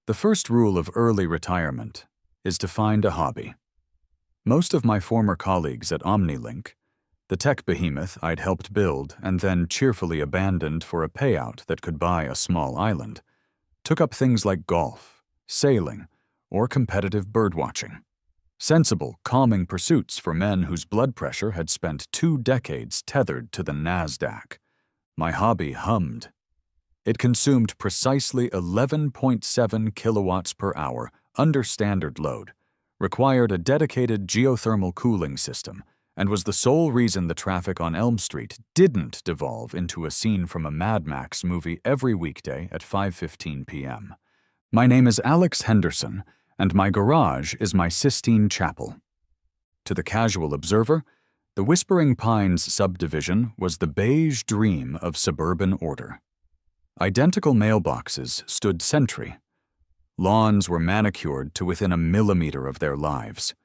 The first rule of early retirement is to find a hobby. Most of my former colleagues at OmniLink, the tech behemoth I'd helped build and then cheerfully abandoned for a payout that could buy a small island, took up things like golf, sailing, or competitive birdwatching. Sensible, calming pursuits for men whose blood pressure had spent 2 decades tethered to the NASDAQ. My hobby hummed. It consumed precisely 11.7 kilowatts per hour under standard load, required a dedicated geothermal cooling system, and was the sole reason the traffic on Elm Street didn't devolve into a scene from a Mad Max movie every weekday at 5:15 p.m. My name is Alex Henderson, and my garage is my Sistine Chapel. To the casual observer, the Whispering Pines subdivision was the beige dream of suburban order. Identical mailboxes stood sentry. Lawns were manicured to within a millimeter of their lives.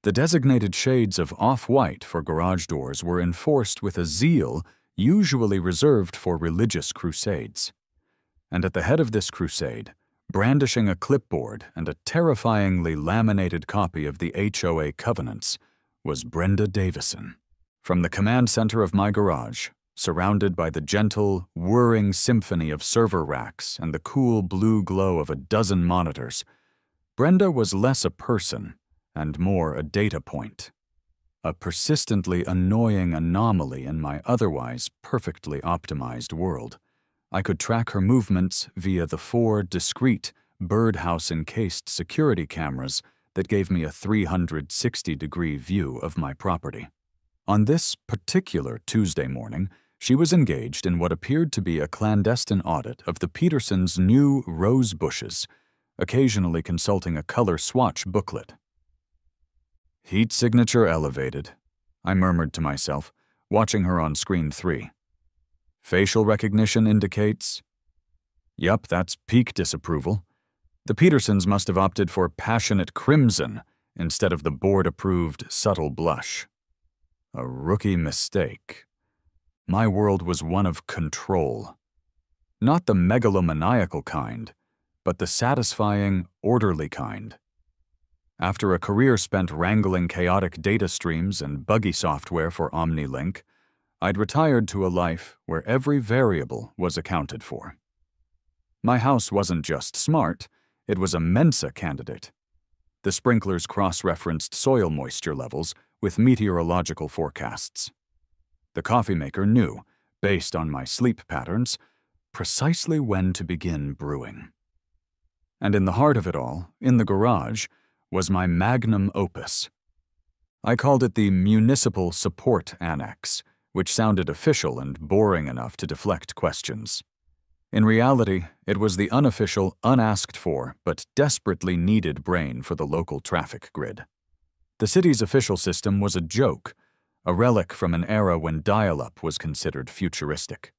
The designated shades of off-white for garage doors were enforced with a zeal usually reserved for religious crusades. And at the head of this crusade, brandishing a clipboard and a terrifyingly laminated copy of the HOA covenants, was Brenda Davison. From the command center of my garage, surrounded by the gentle, whirring symphony of server racks and the cool blue glow of a dozen monitors, Brenda was less a person and more a data point, a persistently annoying anomaly in my otherwise perfectly optimized world. I could track her movements via the 4 discrete, birdhouse-encased security cameras that gave me a 360-degree view of my property. On this particular Tuesday morning, she was engaged in what appeared to be a clandestine audit of the Petersons' new rose bushes, occasionally consulting a color swatch booklet. "Heat signature elevated," I murmured to myself, watching her on screen 3. "Facial recognition indicates..." Yup, that's peak disapproval. The Petersons must have opted for passionate crimson instead of the board-approved subtle blush. A rookie mistake. My world was one of control. Not the megalomaniacal kind, but the satisfying, orderly kind. After a career spent wrangling chaotic data streams and buggy software for OmniLink, I'd retired to a life where every variable was accounted for. My house wasn't just smart, it was a Mensa candidate. The sprinklers cross-referenced soil moisture levels with meteorological forecasts. The coffee maker knew, based on my sleep patterns, precisely when to begin brewing. And in the heart of it all, in the garage, was my magnum opus. I called it the Municipal Support Annex, which sounded official and boring enough to deflect questions. In reality, it was the unofficial, unasked-for, but desperately needed brain for the local traffic grid. The city's official system was a joke, a relic from an era when dial-up was considered futuristic.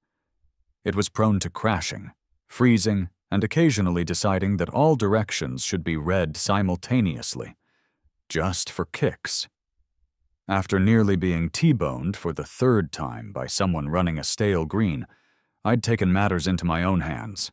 It was prone to crashing, freezing, and occasionally deciding that all directions should be read simultaneously, just for kicks. After nearly being T-boned for the 3rd time by someone running a stale green, I'd taken matters into my own hands.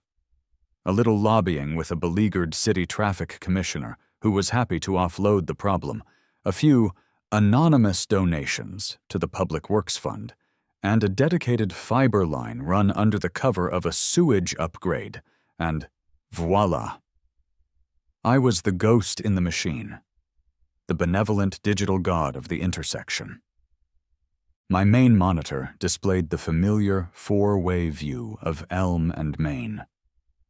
A little lobbying with a beleaguered city traffic commissioner who was happy to offload the problem, a few anonymous donations to the Public Works Fund, and a dedicated fiber line run under the cover of a sewage upgrade, and voila. I was the ghost in the machine, the benevolent digital god of the intersection. My main monitor displayed the familiar 4-way view of Elm and Main.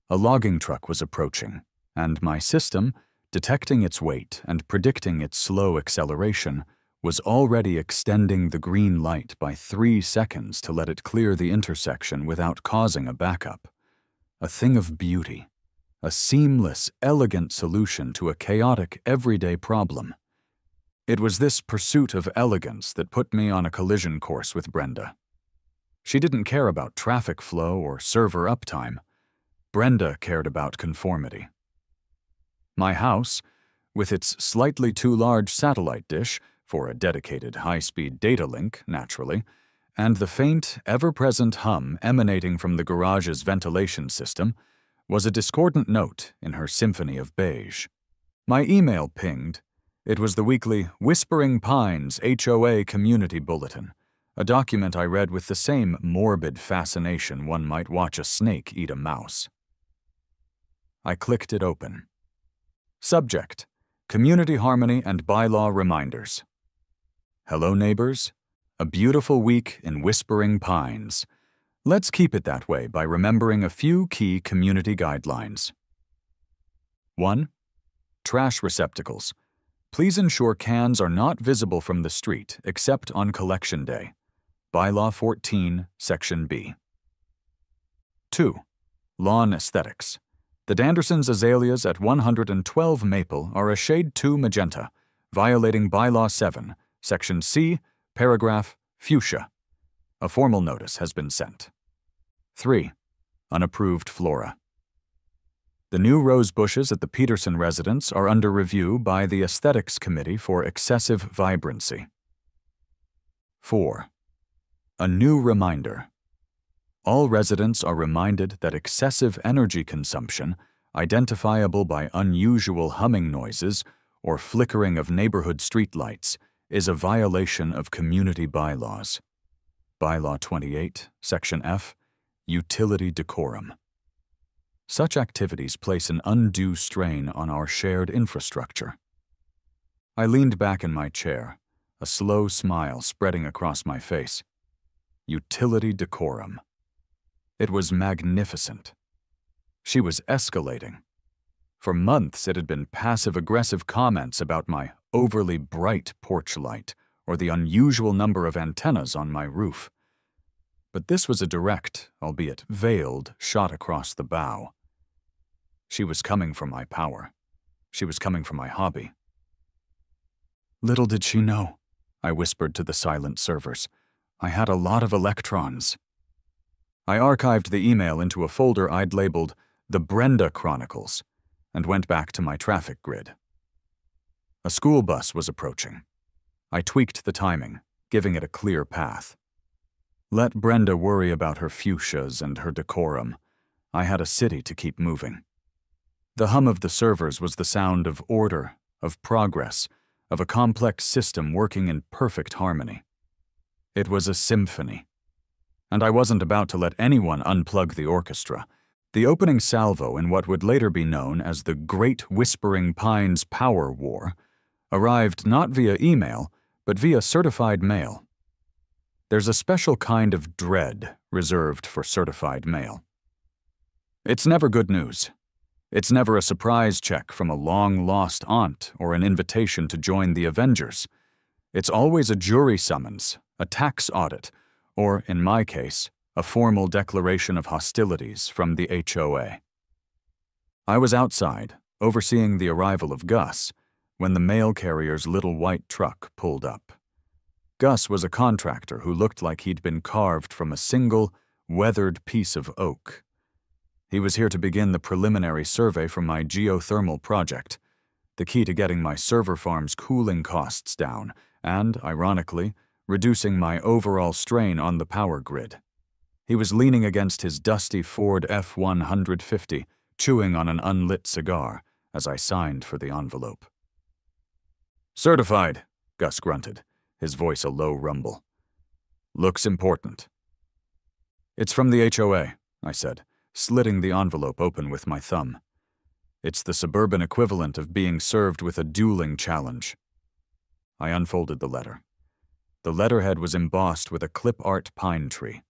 A logging truck was approaching, and my system, detecting its weight and predicting its slow acceleration, was already extending the green light by 3 seconds to let it clear the intersection without causing a backup. A thing of beauty, a seamless, elegant solution to a chaotic, everyday problem. It was this pursuit of elegance that put me on a collision course with Brenda. She didn't care about traffic flow or server uptime. Brenda cared about conformity. My house, with its slightly too large satellite dish for a dedicated high-speed data link, naturally, and the faint, ever-present hum emanating from the garage's ventilation system, was a discordant note in her symphony of beige. My email pinged. It was the weekly Whispering Pines HOA Community Bulletin, a document I read with the same morbid fascination one might watch a snake eat a mouse. I clicked it open. Subject: Community Harmony and Bylaw Reminders. Hello, neighbors. A beautiful week in Whispering Pines. Let's keep it that way by remembering a few key community guidelines. 1. Trash receptacles. Please ensure cans are not visible from the street except on collection day. Bylaw 14, Section B. 2. Lawn aesthetics. The Danderson's azaleas at 112 Maple are a shade 2 magenta, violating Bylaw 7, Section C, Paragraph Fuchsia. A formal notice has been sent. 3. Unapproved flora. The new rose bushes at the Peterson residence are under review by the Aesthetics Committee for excessive vibrancy. 4. A new reminder. All residents are reminded that excessive energy consumption, identifiable by unusual humming noises or flickering of neighborhood streetlights, is a violation of community bylaws. Bylaw 28, Section F, Utility Decorum. Such activities place an undue strain on our shared infrastructure. I leaned back in my chair, a slow smile spreading across my face. Utility decorum. It was magnificent. She was escalating. For months it had been passive-aggressive comments about my overly bright porch light or the unusual number of antennas on my roof. But this was a direct, albeit veiled, shot across the bow. She was coming for my power. She was coming for my hobby. Little did she know, I whispered to the silent servers. I had a lot of electrons. I archived the email into a folder I'd labeled The Brenda Chronicles and went back to my traffic grid. A school bus was approaching. I tweaked the timing, giving it a clear path. Let Brenda worry about her fuchsias and her decorum. I had a city to keep moving. The hum of the servers was the sound of order, of progress, of a complex system working in perfect harmony. It was a symphony. And I wasn't about to let anyone unplug the orchestra. The opening salvo in what would later be known as the Great Whispering Pines Power War arrived not via email, but via certified mail. There's a special kind of dread reserved for certified mail. It's never good news. It's never a surprise check from a long-lost aunt or an invitation to join the Avengers. It's always a jury summons, a tax audit, or, in my case, a formal declaration of hostilities from the HOA. I was outside, overseeing the arrival of Gus, when the mail carrier's little white truck pulled up. Gus was a contractor who looked like he'd been carved from a single, weathered piece of oak. He was here to begin the preliminary survey for my geothermal project, the key to getting my server farm's cooling costs down and, ironically, reducing my overall strain on the power grid. He was leaning against his dusty Ford F-150, chewing on an unlit cigar, as I signed for the envelope. "Certified," Gus grunted, his voice a low rumble. "Looks important." "It's from the HOA," I said, slitting the envelope open with my thumb. It's the suburban equivalent of being served with a dueling challenge. I unfolded the letter. The letterhead was embossed with a clip-art pine tree.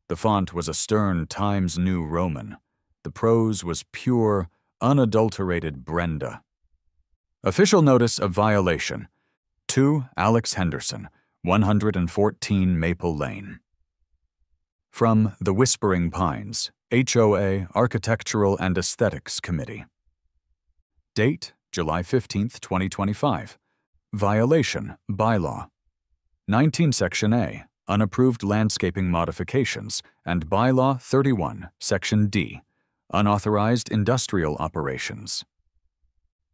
The font was a stern Times New Roman. The prose was pure, unadulterated Brenda. Official notice of violation. To Alex Henderson, 114 Maple Lane. From the Whispering Pines, HOA Architectural and Aesthetics Committee. Date, July 15, 2025. Violation, bylaw. 19 Section A, unapproved landscaping modifications, and Bylaw 31, Section D, unauthorized industrial operations.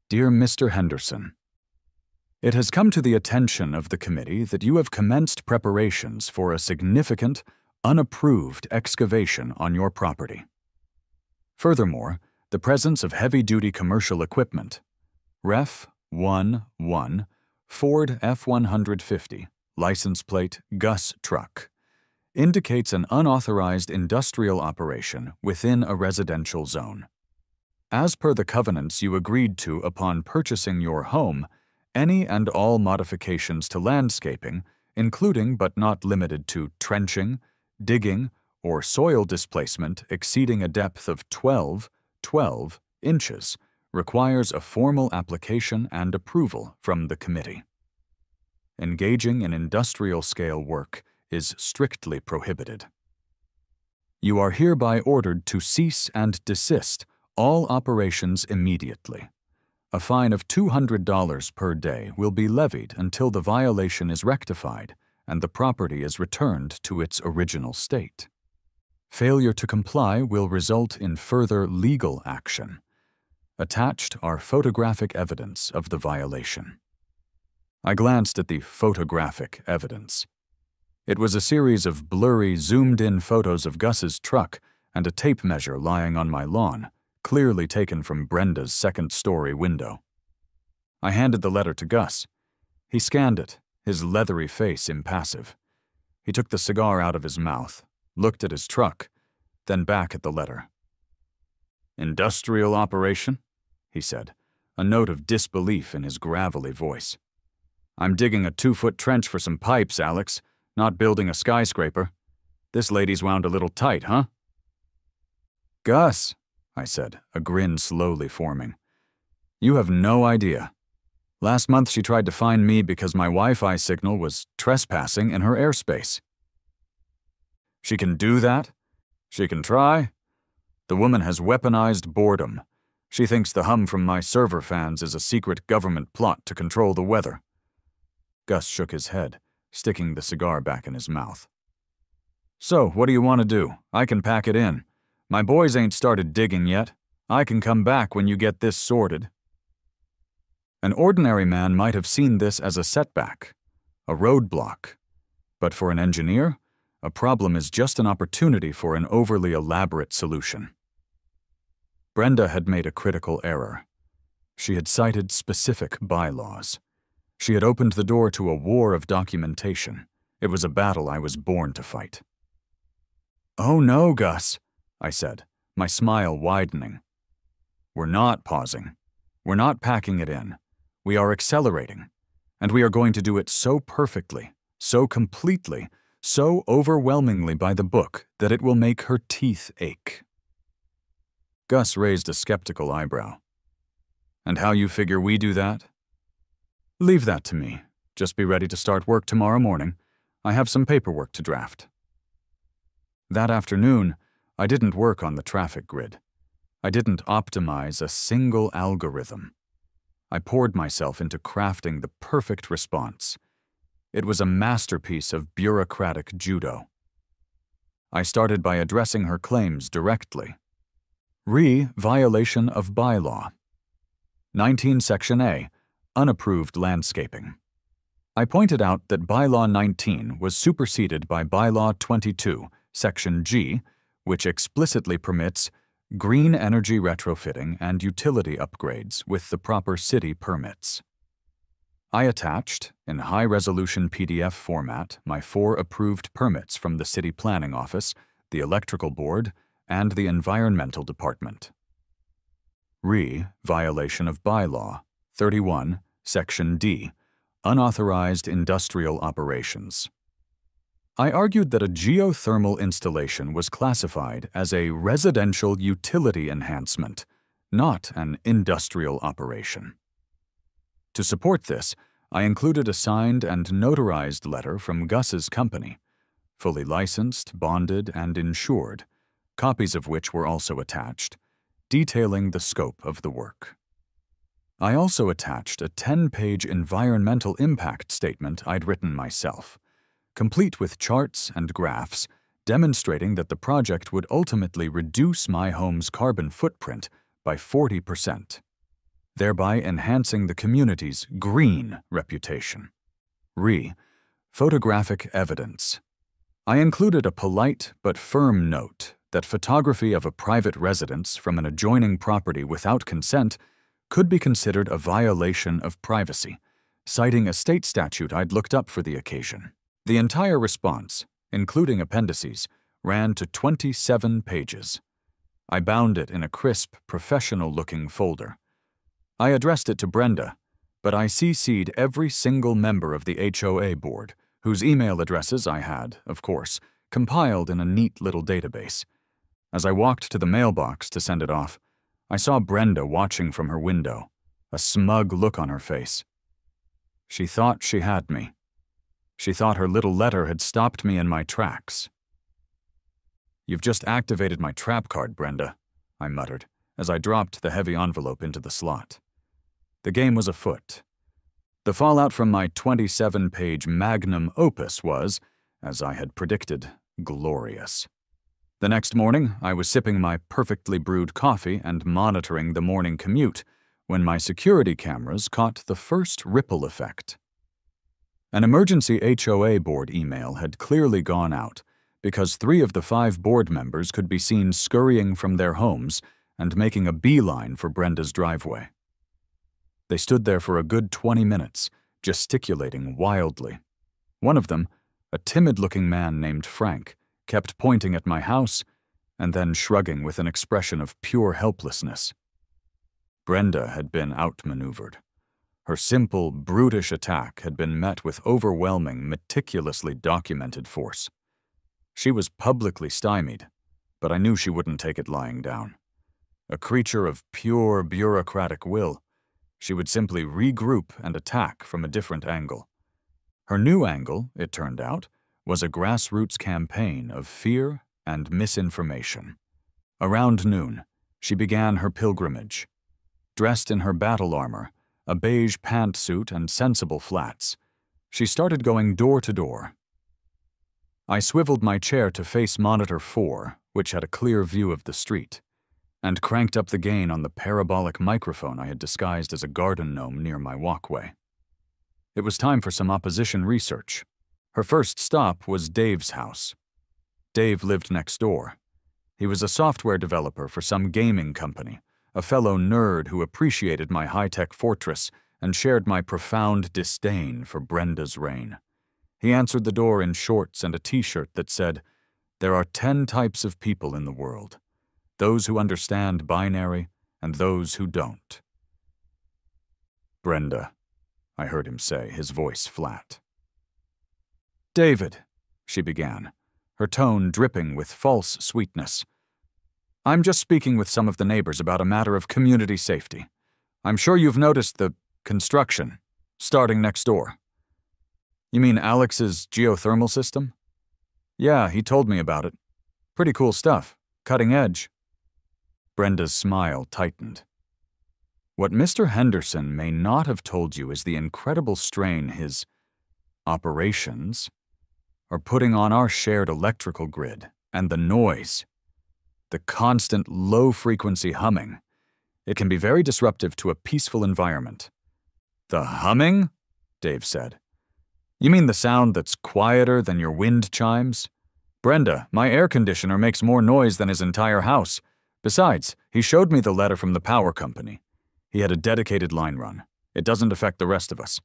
Dear Mr. Henderson, it has come to the attention of the committee that you have commenced preparations for a significant, unapproved excavation on your property. Furthermore, the presence of heavy-duty commercial equipment, Ref. 1-1, Ford F-150, license plate Gus truck, indicates an unauthorized industrial operation within a residential zone. As per the covenants you agreed to upon purchasing your home, any and all modifications to landscaping, including but not limited to trenching, digging, or soil displacement exceeding a depth of 12 inches, requires a formal application and approval from the committee. Engaging in industrial-scale work is strictly prohibited. You are hereby ordered to cease and desist all operations immediately. A fine of $200 per day will be levied until the violation is rectified and the property is returned to its original state. Failure to comply will result in further legal action. Attached are photographic evidence of the violation. I glanced at the photographic evidence. It was a series of blurry, zoomed-in photos of Gus's truck and a tape measure lying on my lawn, clearly taken from Brenda's second-story window. I handed the letter to Gus. He scanned it, his leathery face impassive. He took the cigar out of his mouth, looked at his truck, then back at the letter. "Industrial operation?" he said, a note of disbelief in his gravelly voice. "I'm digging a 2-foot trench for some pipes, Alex, not building a skyscraper. This lady's wound a little tight, huh?" "Gus," I said, a grin slowly forming, "you have no idea. Last month she tried to find me because my Wi-Fi signal was trespassing in her airspace." "She can do that? She can try? The woman has weaponized boredom. She thinks the hum from my server fans is a secret government plot to control the weather." Gus shook his head, sticking the cigar back in his mouth. "So, what do you want to do? I can pack it in. My boys ain't started digging yet. I can come back when you get this sorted." An ordinary man might have seen this as a setback, a roadblock. But for an engineer, a problem is just an opportunity for an overly elaborate solution. Brenda had made a critical error. She had cited specific bylaws. She had opened the door to a war of documentation. It was a battle I was born to fight. "Oh no, Gus," I said, my smile widening. "We're not pausing. We're not packing it in. We are accelerating. And we are going to do it so perfectly, so completely, so overwhelmingly by the book that it will make her teeth ache." Gus raised a skeptical eyebrow. "And how you figure we do that?" "Leave that to me. Just be ready to start work tomorrow morning. I have some paperwork to draft." That afternoon, I didn't work on the traffic grid. I didn't optimize a single algorithm. I poured myself into crafting the perfect response. It was a masterpiece of bureaucratic judo. I started by addressing her claims directly. Violation of bylaw. 19 Section A, unapproved landscaping. I pointed out that Bylaw 19 was superseded by Bylaw 22, Section G, which explicitly permits green energy retrofitting and utility upgrades with the proper city permits. I attached, in high-resolution PDF format, my 4 approved permits from the City Planning Office, the Electrical Board, and the Environmental Department. Violation of Bylaw 31, Section D, unauthorized industrial operations. I argued that a geothermal installation was classified as a residential utility enhancement, not an industrial operation. To support this, I included a signed and notarized letter from Gus's company, fully licensed, bonded, and insured, copies of which were also attached, detailing the scope of the work. I also attached a 10-page environmental impact statement I'd written myself, complete with charts and graphs demonstrating that the project would ultimately reduce my home's carbon footprint by 40%, thereby enhancing the community's green reputation. Photographic evidence. I included a polite but firm note that photography of a private residence from an adjoining property without consent could be considered a violation of privacy, citing a state statute I'd looked up for the occasion. The entire response, including appendices, ran to 27 pages. I bound it in a crisp, professional-looking folder. I addressed it to Brenda, but I CC'd every single member of the HOA board, whose email addresses I had, of course, compiled in a neat little database. As I walked to the mailbox to send it off, I saw Brenda watching from her window, a smug look on her face. She thought she had me. She thought her little letter had stopped me in my tracks. "You've just activated my trap card, Brenda," I muttered, as I dropped the heavy envelope into the slot. The game was afoot. The fallout from my 27-page magnum opus was, as I had predicted, glorious. The next morning, I was sipping my perfectly brewed coffee and monitoring the morning commute when my security cameras caught the first ripple effect. An emergency HOA board email had clearly gone out because 3 of the 5 board members could be seen scurrying from their homes and making a beeline for Brenda's driveway. They stood there for a good 20 minutes, gesticulating wildly. One of them, a timid-looking man named Frank, kept pointing at my house and then shrugging with an expression of pure helplessness. Brenda had been outmaneuvered. Her simple, brutish attack had been met with overwhelming, meticulously documented force. She was publicly stymied, but I knew she wouldn't take it lying down. A creature of pure bureaucratic will, she would simply regroup and attack from a different angle. Her new angle, it turned out, was a grassroots campaign of fear and misinformation. Around noon, she began her pilgrimage. Dressed in her battle armor, a beige pantsuit and sensible flats, she started going door to door. I swiveled my chair to face monitor 4, which had a clear view of the street, and cranked up the gain on the parabolic microphone I had disguised as a garden gnome near my walkway. It was time for some opposition research. Her first stop was Dave's house. Dave lived next door. He was a software developer for some gaming company, a fellow nerd who appreciated my high-tech fortress and shared my profound disdain for Brenda's reign. He answered the door in shorts and a t-shirt that said, "There are 10 types of people in the world. Those who understand binary and those who don't." "Brenda," I heard him say, his voice flat. "David," she began, her tone dripping with false sweetness. "I'm just speaking with some of the neighbors about a matter of community safety. I'm sure you've noticed the construction starting next door." "You mean Alex's geothermal system?" "Yeah, he told me about it. Pretty cool stuff. Cutting edge." Brenda's smile tightened. "What Mr. Henderson may not have told you is the incredible strain his operations are putting on our shared electrical grid, and the noise. The constant low-frequency humming. It can be very disruptive to a peaceful environment." "The humming?" Dave said. "You mean the sound that's quieter than your wind chimes? Brenda, my air conditioner makes more noise than his entire house. Besides, he showed me the letter from the power company. He had a dedicated line run. It doesn't affect the rest of us."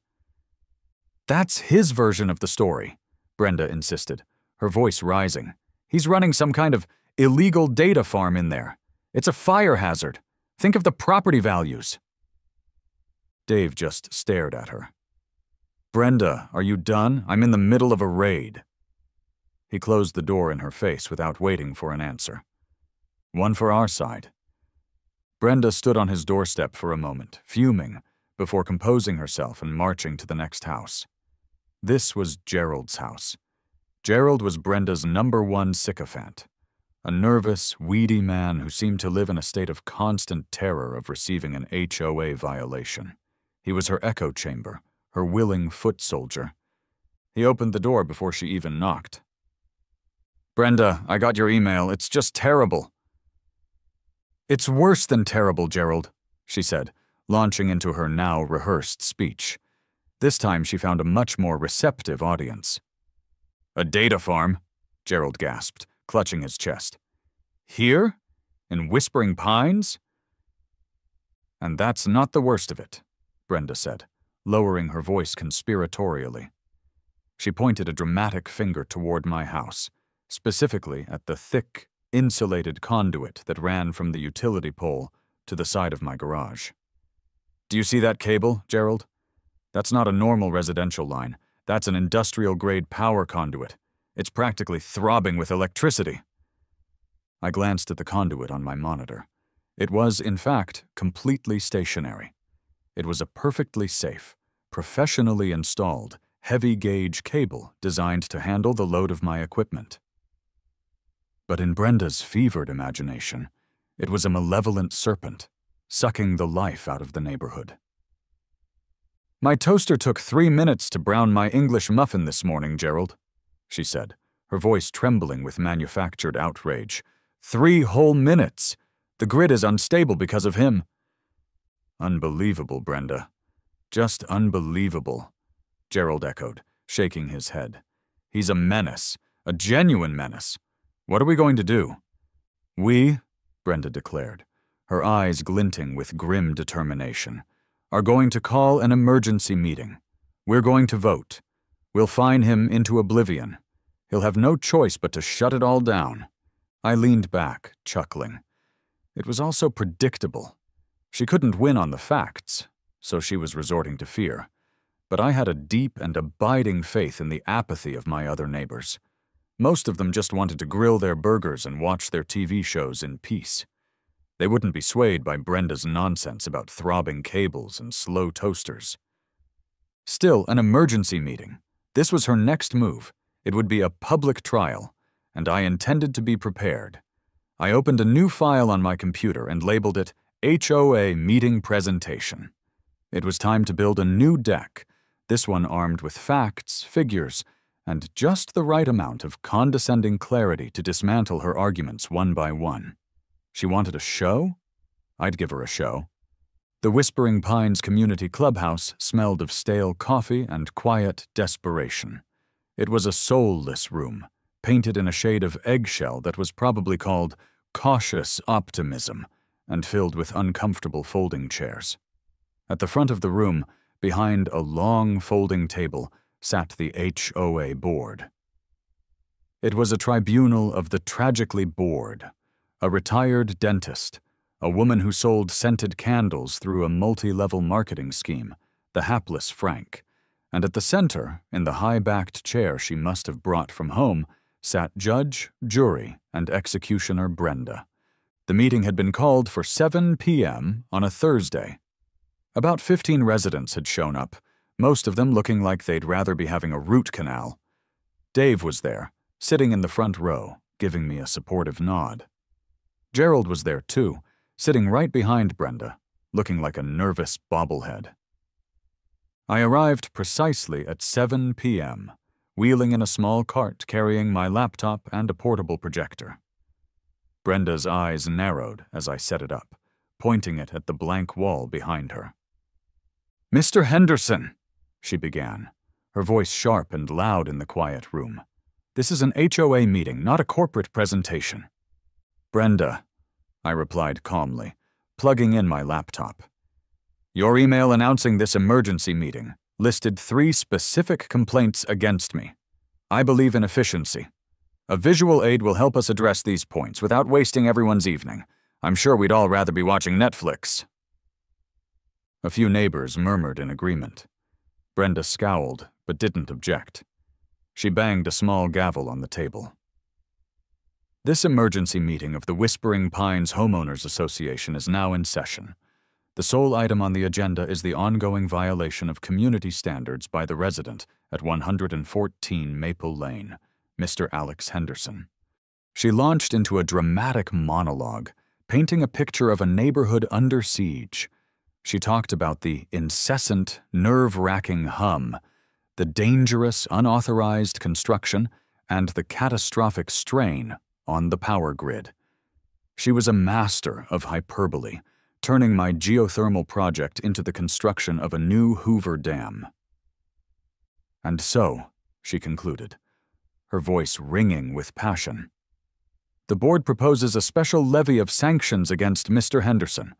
"That's his version of the story," Brenda insisted, her voice rising. "He's running some kind of illegal data farm in there. It's a fire hazard. Think of the property values." Dave just stared at her. "Brenda, are you done? I'm in the middle of a raid." He closed the door in her face without waiting for an answer. "One for our side." Brenda stood on his doorstep for a moment, fuming, before composing herself and marching to the next house. This was Gerald's house. Gerald was Brenda's #1 sycophant, a nervous, weedy man who seemed to live in a state of constant terror of receiving an HOA violation. He was her echo chamber, her willing foot soldier. He opened the door before she even knocked. "Brenda, I got your email. It's just terrible." "It's worse than terrible, Gerald," she said, launching into her now rehearsed speech. This time she found a much more receptive audience. "A data farm?" Gerald gasped, clutching his chest. Here? In Whispering Pines? And that's not the worst of it, Brenda said, lowering her voice conspiratorially. She pointed a dramatic finger toward my house, specifically at the thick, insulated conduit that ran from the utility pole to the side of my garage. Do you see that cable, Gerald? That's not a normal residential line. That's an industrial-grade power conduit. It's practically throbbing with electricity. I glanced at the conduit on my monitor. It was, in fact, completely stationary. It was a perfectly safe, professionally installed, heavy-gauge cable designed to handle the load of my equipment. But in Brenda's fevered imagination, it was a malevolent serpent, sucking the life out of the neighborhood. My toaster took 3 minutes to brown my English muffin this morning, Gerald, she said, her voice trembling with manufactured outrage. 3 whole minutes! The grid is unstable because of him. Unbelievable, Brenda. Just unbelievable, Gerald echoed, shaking his head. He's a menace, a genuine menace. What are we going to do? We, Brenda declared, her eyes glinting with grim determination, are going to call an emergency meeting. We're going to vote. We'll fine him into oblivion. He'll have no choice but to shut it all down. I leaned back, chuckling. It was also predictable. She couldn't win on the facts, so she was resorting to fear. But I had a deep and abiding faith in the apathy of my other neighbors. Most of them just wanted to grill their burgers and watch their TV shows in peace. They wouldn't be swayed by Brenda's nonsense about throbbing cables and slow toasters. Still, an emergency meeting. This was her next move. It would be a public trial, and I intended to be prepared. I opened a new file on my computer and labeled it HOA Meeting Presentation. It was time to build a new deck, this one armed with facts, figures, and just the right amount of condescending clarity to dismantle her arguments one by one. She wanted a show? I'd give her a show. The Whispering Pines community clubhouse smelled of stale coffee and quiet desperation. It was a soulless room, painted in a shade of eggshell that was probably called cautious optimism, and filled with uncomfortable folding chairs. At the front of the room, behind a long folding table, sat the HOA board. It was a tribunal of the tragically bored, a retired dentist, a woman who sold scented candles through a multi-level marketing scheme, the hapless Frank, and at the center, in the high-backed chair she must have brought from home, sat judge, jury, and executioner Brenda. The meeting had been called for 7 p.m. on a Thursday. About 15 residents had shown up, most of them looking like they'd rather be having a root canal. Dave was there, sitting in the front row, giving me a supportive nod. Gerald was there too, sitting right behind Brenda, looking like a nervous bobblehead. I arrived precisely at 7 p.m., wheeling in a small cart carrying my laptop and a portable projector. Brenda's eyes narrowed as I set it up, pointing it at the blank wall behind her. "Mr. Henderson," she began, her voice sharp and loud in the quiet room. "This is an HOA meeting, not a corporate presentation." "Brenda," I replied calmly, plugging in my laptop. "Your email announcing this emergency meeting listed 3 specific complaints against me. I believe in efficiency. A visual aid will help us address these points without wasting everyone's evening. I'm sure we'd all rather be watching Netflix." A few neighbors murmured in agreement. Brenda scowled, but didn't object. She banged a small gavel on the table. This emergency meeting of the Whispering Pines Homeowners Association is now in session. The sole item on the agenda is the ongoing violation of community standards by the resident at 114 Maple Lane, Mr. Alex Henderson. She launched into a dramatic monologue, painting a picture of a neighborhood under siege. She talked about the incessant, nerve-wracking hum, the dangerous, unauthorized construction, and the catastrophic strain on the power grid. She was a master of hyperbole, turning my geothermal project into the construction of a new Hoover Dam. "And so," she concluded, her voice ringing with passion, The board proposes a special levy of sanctions against Mr. Henderson,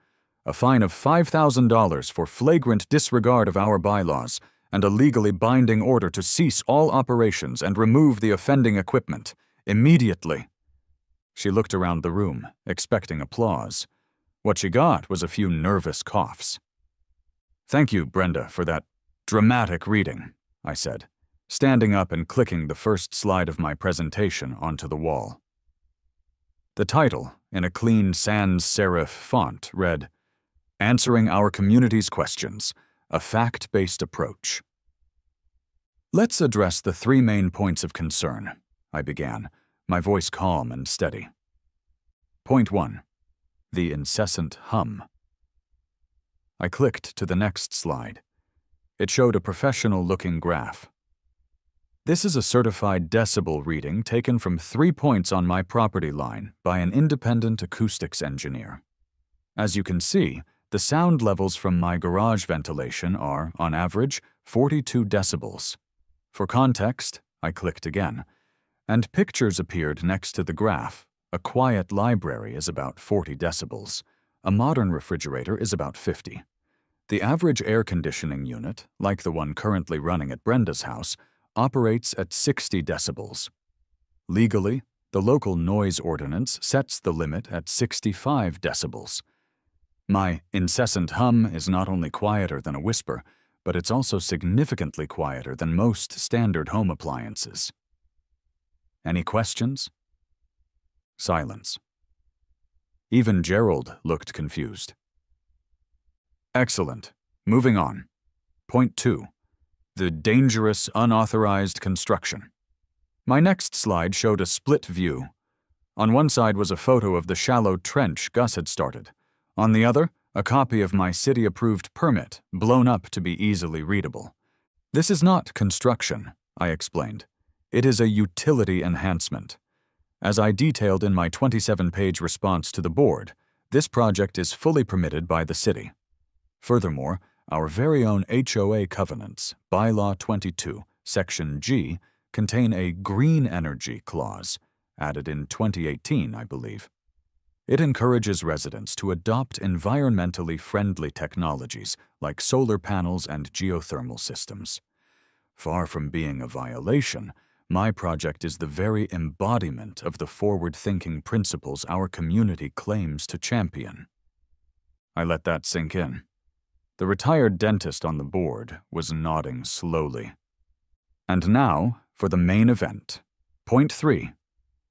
a fine of $5,000 for flagrant disregard of our bylaws, and a legally binding order to cease all operations and remove the offending equipment, immediately." She looked around the room, expecting applause. What she got was a few nervous coughs. "Thank you, Brenda, for that dramatic reading," I said, standing up and clicking the first slide of my presentation onto the wall. The title, in a clean sans serif font, read, "Answering Our Community's Questions, a Fact-Based Approach." "Let's address the three main points of concern," I began, my voice calm and steady. Point 1. The incessant hum. I clicked to the next slide. It showed a professional-looking graph. This is a certified decibel reading taken from 3 points on my property line by an independent acoustics engineer. As you can see, the sound levels from my garage ventilation are, on average, 42 decibels. For context, I clicked again, and pictures appeared next to the graph. A quiet library is about 40 decibels. A modern refrigerator is about 50. The average air conditioning unit, like the one currently running at Brenda's house, operates at 60 decibels. Legally, the local noise ordinance sets the limit at 65 decibels. My incessant hum is not only quieter than a whisper, but it's also significantly quieter than most standard home appliances. Any questions? Silence. Even Gerald looked confused. Excellent. Moving on. Point 2. The dangerous, unauthorized construction. My next slide showed a split view. On one side was a photo of the shallow trench Gus had started. On the other, a copy of my city-approved permit, blown up to be easily readable. This is not construction, I explained. It is a utility enhancement. As I detailed in my 27-page response to the board, this project is fully permitted by the city. Furthermore, our very own HOA covenants, Bylaw 22, Section G, contain a green energy clause, added in 2018, I believe. It encourages residents to adopt environmentally friendly technologies like solar panels and geothermal systems. Far from being a violation, my project is the very embodiment of the forward-thinking principles our community claims to champion. I let that sink in. The retired dentist on the board was nodding slowly. And now, for the main event. Point 3.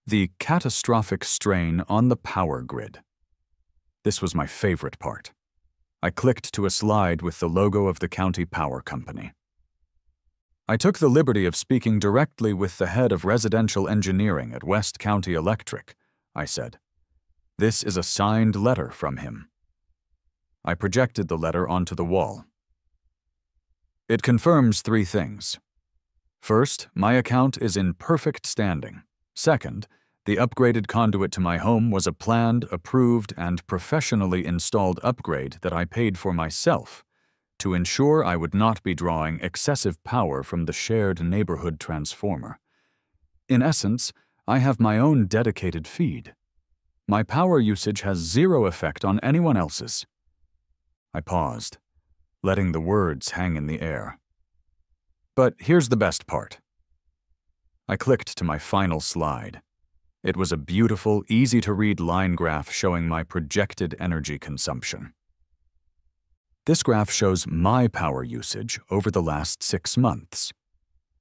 The catastrophic strain on the power grid. This was my favorite part. I clicked to a slide with the logo of the county power company. I took the liberty of speaking directly with the head of residential engineering at West County Electric, I said. This is a signed letter from him. I projected the letter onto the wall. It confirms 3 things. First, my account is in perfect standing. Second, the upgraded conduit to my home was a planned, approved, and professionally installed upgrade that I paid for myself to ensure I would not be drawing excessive power from the shared neighborhood transformer. In essence, I have my own dedicated feed. My power usage has 0 effect on anyone else's. I paused, letting the words hang in the air. But here's the best part. I clicked to my final slide. It was a beautiful, easy-to-read line graph showing my projected energy consumption. This graph shows my power usage over the last 6 months.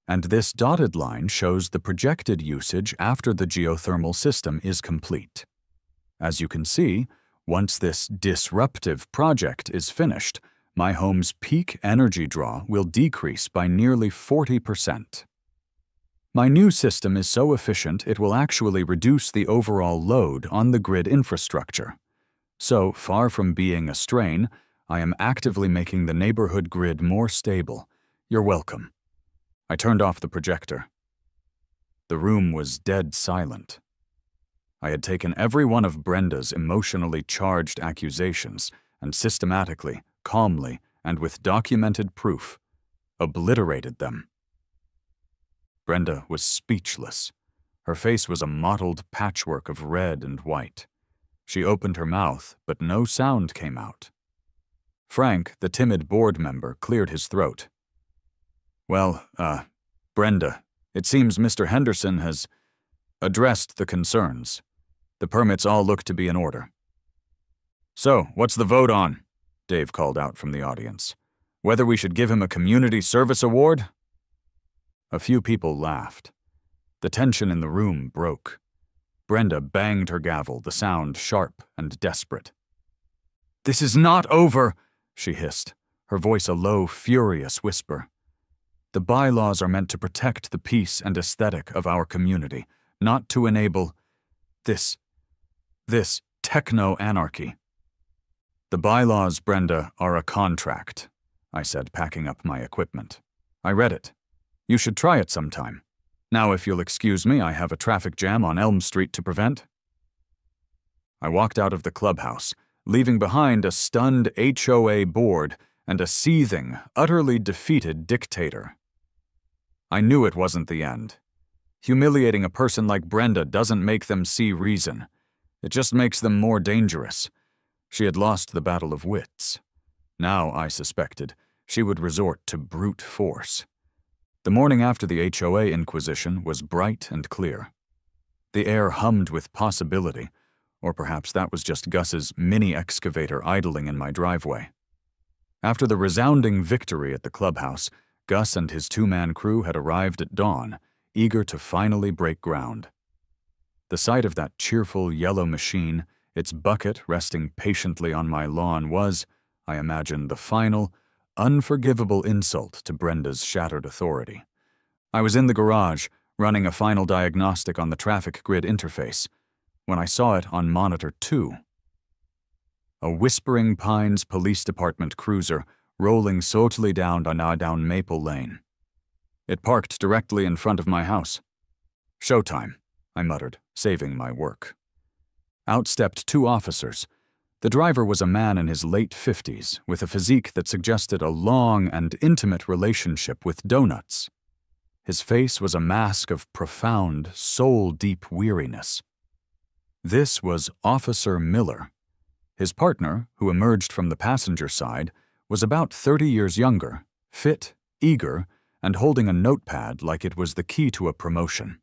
And this dotted line shows the projected usage after the geothermal system is complete. As you can see, once this disruptive project is finished, my home's peak energy draw will decrease by nearly 40%. My new system is so efficient it will actually reduce the overall load on the grid infrastructure. So, far from being a strain, I am actively making the neighborhood grid more stable. You're welcome. I turned off the projector. The room was dead silent. I had taken every one of Brenda's emotionally charged accusations and systematically, calmly, and with documented proof, obliterated them. Brenda was speechless, Her face was a mottled patchwork of red and white. She opened her mouth, but no sound came out. Frank, the timid board member, cleared his throat. "Well, Brenda, it seems Mr. Henderson has addressed the concerns. The permits all look to be in order." "So, what's the vote on?" Dave called out from the audience. "Whether we should give him a community service award?" A few people laughed. The tension in the room broke. Brenda banged her gavel, the sound sharp and desperate. "This is not over," she hissed, her voice a low, furious whisper. "The bylaws are meant to protect the peace and aesthetic of our community, not to enable this techno-anarchy." "The bylaws, Brenda, are a contract," I said, packing up my equipment. "I read it. You should try it sometime. Now, if you'll excuse me, I have a traffic jam on Elm Street to prevent." I walked out of the clubhouse, leaving behind a stunned HOA board and a seething, utterly defeated dictator. I knew it wasn't the end. Humiliating a person like Brenda doesn't make them see reason. It just makes them more dangerous. She had lost the battle of wits. Now, I suspected, she would resort to brute force. The morning after the HOA inquisition was bright and clear. The air hummed with possibility, or perhaps that was just Gus's mini-excavator idling in my driveway. After the resounding victory at the clubhouse, Gus and his two-man crew had arrived at dawn, eager to finally break ground. The sight of that cheerful yellow machine, its bucket resting patiently on my lawn was, I imagined, the final, unforgivable insult to Brenda's shattered authority. I was in the garage, running a final diagnostic on the traffic grid interface, when I saw it on monitor 2. A Whispering Pines Police Department cruiser rolling slowly down Maple Lane. It parked directly in front of my house. "Showtime," I muttered, saving my work. Out stepped 2 officers. The driver was a man in his late 50s, with a physique that suggested a long and intimate relationship with donuts. His face was a mask of profound, soul-deep weariness. This was Officer Miller. His partner, who emerged from the passenger side, was about 30 years younger, fit, eager, and holding a notepad like it was the key to a promotion.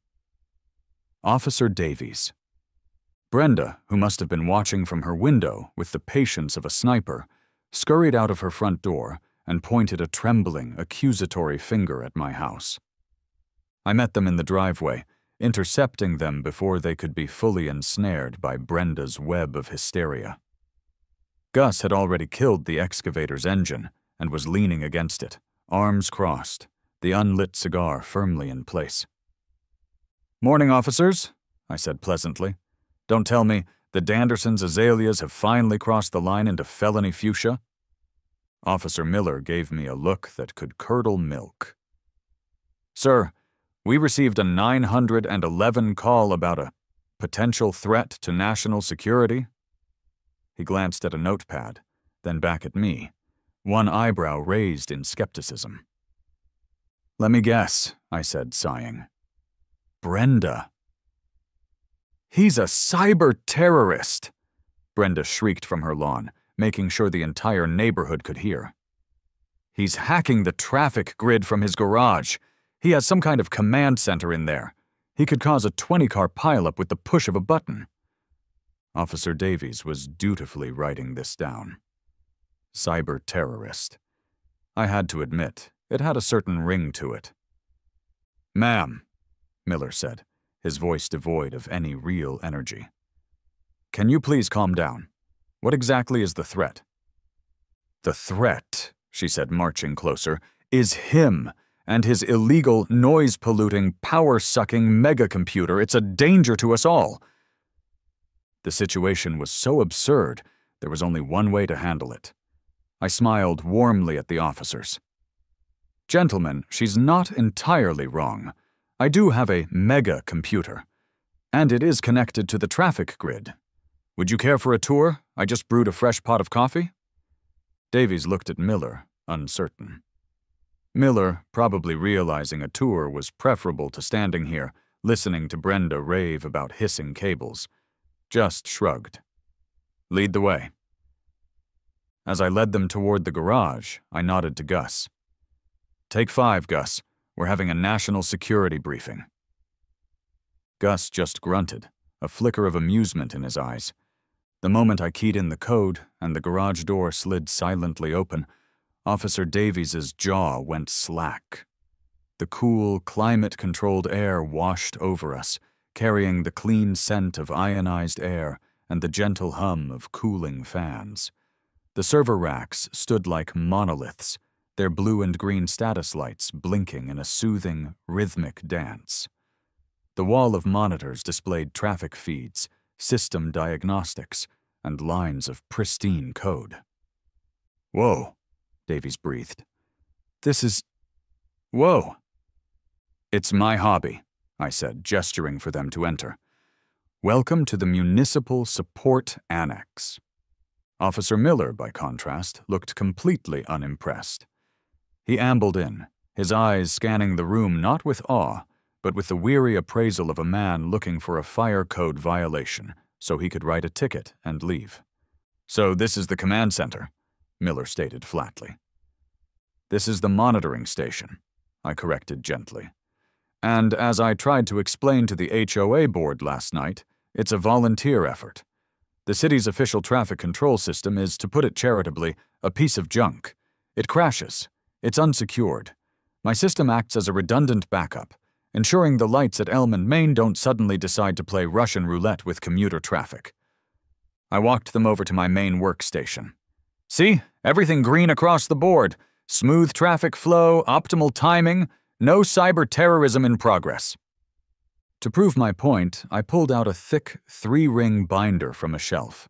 Officer Davies. Brenda, who must have been watching from her window with the patience of a sniper, scurried out of her front door and pointed a trembling, accusatory finger at my house. I met them in the driveway, intercepting them before they could be fully ensnared by Brenda's web of hysteria. Gus had already killed the excavator's engine and was leaning against it, arms crossed, the unlit cigar firmly in place. "Morning, officers," I said pleasantly. "Don't tell me the Danderson's azaleas have finally crossed the line into felony fuchsia?" Officer Miller gave me a look that could curdle milk. "Sir, we received a 911 call about a potential threat to national security." He glanced at a notepad, then back at me, one eyebrow raised in skepticism. "Let me guess," I said, sighing. "Brenda." "He's a cyber-terrorist!" Brenda shrieked from her lawn, making sure the entire neighborhood could hear. "He's hacking the traffic grid from his garage. He has some kind of command center in there. He could cause a 20-car pileup with the push of a button." Officer Davies was dutifully writing this down. Cyber-terrorist. I had to admit, it had a certain ring to it. "Ma'am," Miller said, his voice devoid of any real energy. "Can you please calm down? What exactly is the threat?" "The threat," she said, marching closer, "is him and his illegal, noise-polluting, power-sucking megacomputer. It's a danger to us all." The situation was so absurd, there was only one way to handle it. I smiled warmly at the officers. "Gentlemen, she's not entirely wrong. I do have a mega-computer, and it is connected to the traffic grid. Would you care for a tour? I just brewed a fresh pot of coffee." Davies looked at Miller, uncertain. Miller, probably realizing a tour was preferable to standing here, listening to Brenda rave about hissing cables, just shrugged. "Lead the way." As I led them toward the garage, I nodded to Gus. "Take 5, Gus. We're having a national security briefing." Gus just grunted, a flicker of amusement in his eyes. The moment I keyed in the code and the garage door slid silently open, Officer Davies's jaw went slack. The cool, climate-controlled air washed over us, carrying the clean scent of ionized air and the gentle hum of cooling fans. The server racks stood like monoliths, their blue and green status lights blinking in a soothing, rhythmic dance. The wall of monitors displayed traffic feeds, system diagnostics, and lines of pristine code. "Whoa," Davies breathed. "This is... whoa." "It's my hobby," I said, gesturing for them to enter. "Welcome to the Municipal Support Annex." Officer Miller, by contrast, looked completely unimpressed. He ambled in, his eyes scanning the room not with awe, but with the weary appraisal of a man looking for a fire code violation, so he could write a ticket and leave. "So this is the command center," Miller stated flatly. "This is the monitoring station," I corrected gently. "And as I tried to explain to the HOA board last night, it's a volunteer effort. The city's official traffic control system is, to put it charitably, a piece of junk. It crashes. It's unsecured. My system acts as a redundant backup, ensuring the lights at Elm and Main don't suddenly decide to play Russian roulette with commuter traffic." I walked them over to my main workstation. "See? Everything green across the board. Smooth traffic flow, optimal timing, no cyber terrorism in progress." To prove my point, I pulled out a thick 3-ring binder from a shelf.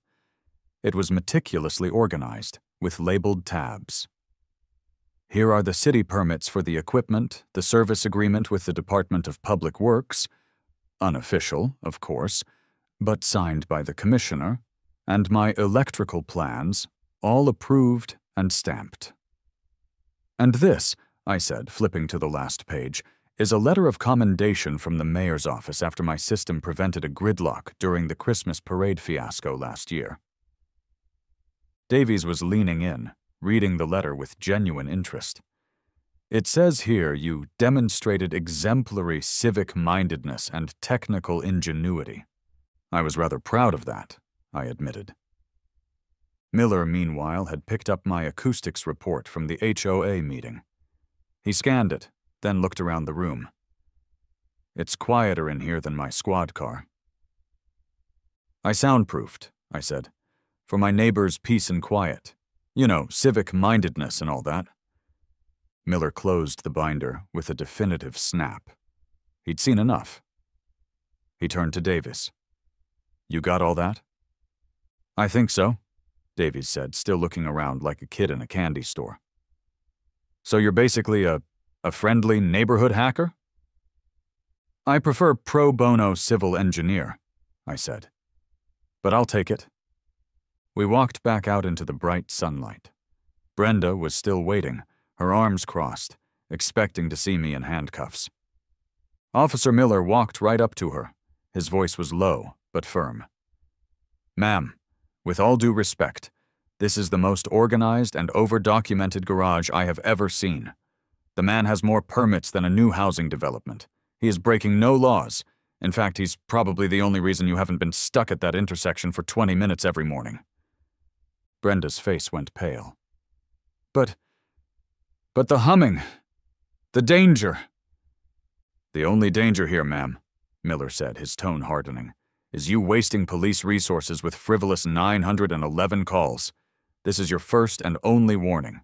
It was meticulously organized, with labeled tabs. "Here are the city permits for the equipment, the service agreement with the Department of Public Works, unofficial, of course, but signed by the commissioner, and my electrical plans, all approved and stamped." "And this," I said, flipping to the last page, "is a letter of commendation from the mayor's office after my system prevented a gridlock during the Christmas parade fiasco last year." Davies was leaning in, reading the letter with genuine interest. "It says here you demonstrated exemplary civic-mindedness and technical ingenuity." I was rather proud of that, I admitted. Miller, meanwhile, had picked up my acoustics report from the HOA meeting. He scanned it, then looked around the room. "It's quieter in here than my squad car." "I soundproofed," I said, "for my neighbor's peace and quiet. You know, civic-mindedness and all that." Miller closed the binder with a definitive snap. He'd seen enough. He turned to Davies. "You got all that?" "I think so," Davies said, still looking around like a kid in a candy store. "So you're basically a friendly neighborhood hacker?" "I prefer pro bono civil engineer," I said. "But I'll take it." We walked back out into the bright sunlight. Brenda was still waiting, her arms crossed, expecting to see me in handcuffs. Officer Miller walked right up to her. His voice was low, but firm. "Ma'am, with all due respect, this is the most organized and over-documented garage I have ever seen. The man has more permits than a new housing development. He is breaking no laws. In fact, he's probably the only reason you haven't been stuck at that intersection for 20 minutes every morning." Brenda's face went pale. But the humming, the danger." "The only danger here, ma'am," Miller said, his tone hardening, "is you wasting police resources with frivolous 911 calls. This is your first and only warning.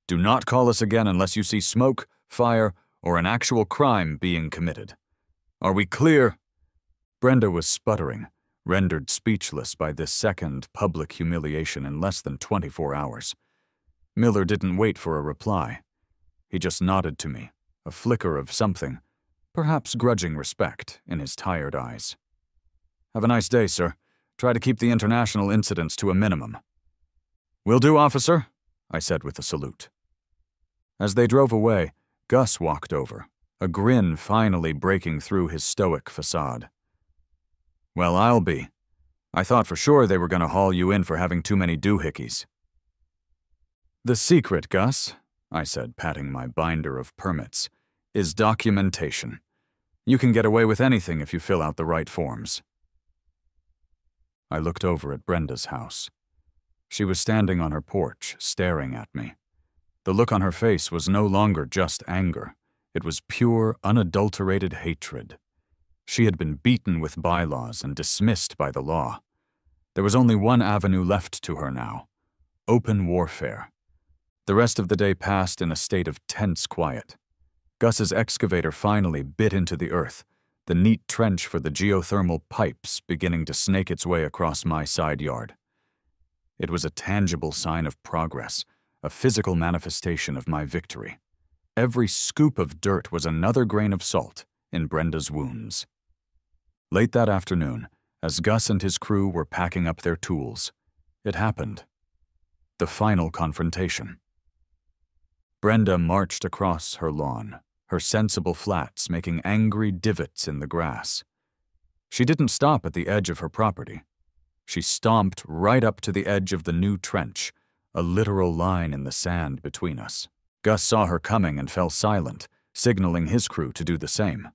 Do not call us again unless you see smoke, fire, or an actual crime being committed. Are we clear?" Brenda was sputtering, rendered speechless by this second public humiliation in less than 24 hours. Miller didn't wait for a reply. He just nodded to me, a flicker of something, perhaps grudging respect, in his tired eyes. "Have a nice day, sir. Try to keep the international incidents to a minimum." "Will do, officer," I said with a salute. As they drove away, Gus walked over, a grin finally breaking through his stoic facade. "Well, I'll be. I thought for sure they were going to haul you in for having too many doohickeys." "The secret, Gus," I said, patting my binder of permits, "is documentation. You can get away with anything if you fill out the right forms." I looked over at Brenda's house. She was standing on her porch, staring at me. The look on her face was no longer just anger. It was pure, unadulterated hatred. She had been beaten with bylaws and dismissed by the law. There was only one avenue left to her now: open warfare. The rest of the day passed in a state of tense quiet. Gus's excavator finally bit into the earth, the neat trench for the geothermal pipes beginning to snake its way across my side yard. It was a tangible sign of progress, a physical manifestation of my victory. Every scoop of dirt was another grain of salt in Brenda's wounds. Late that afternoon, as Gus and his crew were packing up their tools, it happened. The final confrontation. Brenda marched across her lawn, her sensible flats making angry divots in the grass. She didn't stop at the edge of her property. She stomped right up to the edge of the new trench, a literal line in the sand between us. Gus saw her coming and fell silent, signaling his crew to do the same.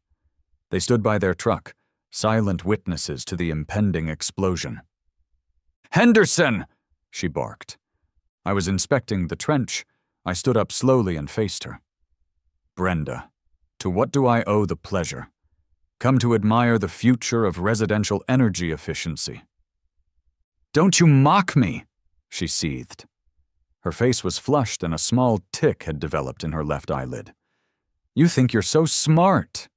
They stood by their truck, silent witnesses to the impending explosion. "Henderson!" she barked. I was inspecting the trench. I stood up slowly and faced her. "Brenda, to what do I owe the pleasure? Come to admire the future of residential energy efficiency." "Don't you mock me!" she seethed. Her face was flushed and a small tick had developed in her left eyelid. "You think you're so smart.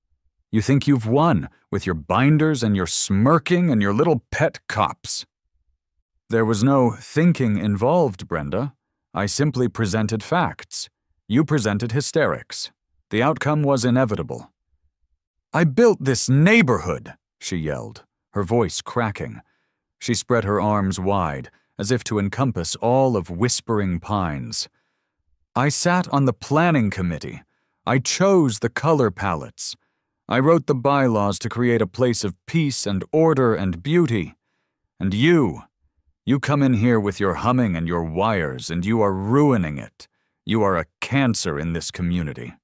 You think you've won, with your binders and your smirking and your little pet cops." "There was no thinking involved, Brenda. I simply presented facts. You presented hysterics. The outcome was inevitable." "I built this neighborhood," she yelled, her voice cracking. She spread her arms wide, as if to encompass all of Whispering Pines. "I sat on the planning committee. I chose the color palettes. I wrote the bylaws to create a place of peace and order and beauty. And you come in here with your humming and your wires, and you are ruining it. You are a cancer in this community."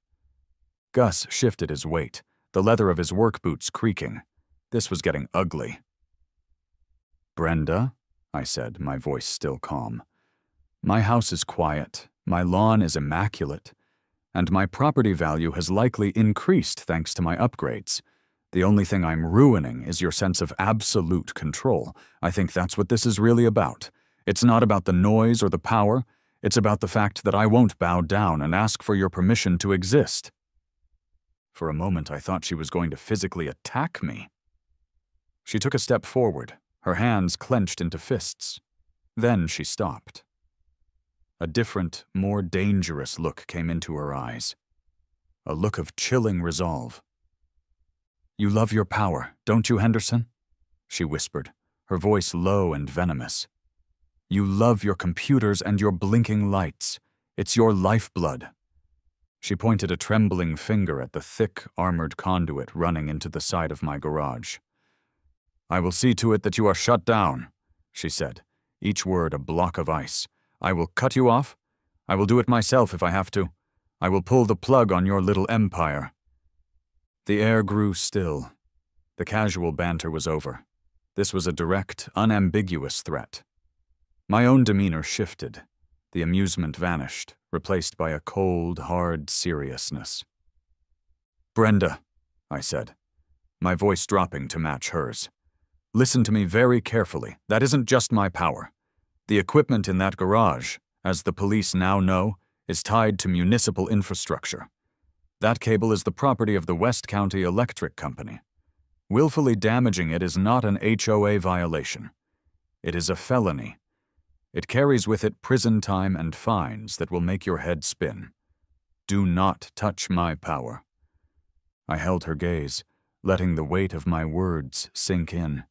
Gus shifted his weight, the leather of his work boots creaking. This was getting ugly. "Brenda," I said, my voice still calm, "my house is quiet, my lawn is immaculate, and my property value has likely increased thanks to my upgrades. The only thing I'm ruining is your sense of absolute control. I think that's what this is really about. It's not about the noise or the power. It's about the fact that I won't bow down and ask for your permission to exist." For a moment, I thought she was going to physically attack me. She took a step forward, her hands clenched into fists. Then she stopped. A different, more dangerous look came into her eyes. A look of chilling resolve. "You love your power, don't you, Henderson?" she whispered, her voice low and venomous. "You love your computers and your blinking lights. It's your lifeblood." She pointed a trembling finger at the thick, armored conduit running into the side of my garage. "I will see to it that you are shut down," she said, each word a block of ice. "I will cut you off. I will do it myself if I have to. I will pull the plug on your little empire." The air grew still. The casual banter was over. This was a direct, unambiguous threat. My own demeanor shifted. The amusement vanished, replaced by a cold, hard seriousness. "Brenda," I said, my voice dropping to match hers, "listen to me very carefully. That isn't just my power. The equipment in that garage, as the police now know, is tied to municipal infrastructure. That cable is the property of the West County Electric Company. Willfully damaging it is not an HOA violation. It is a felony. It carries with it prison time and fines that will make your head spin. Do not touch my power." I held her gaze, letting the weight of my words sink in.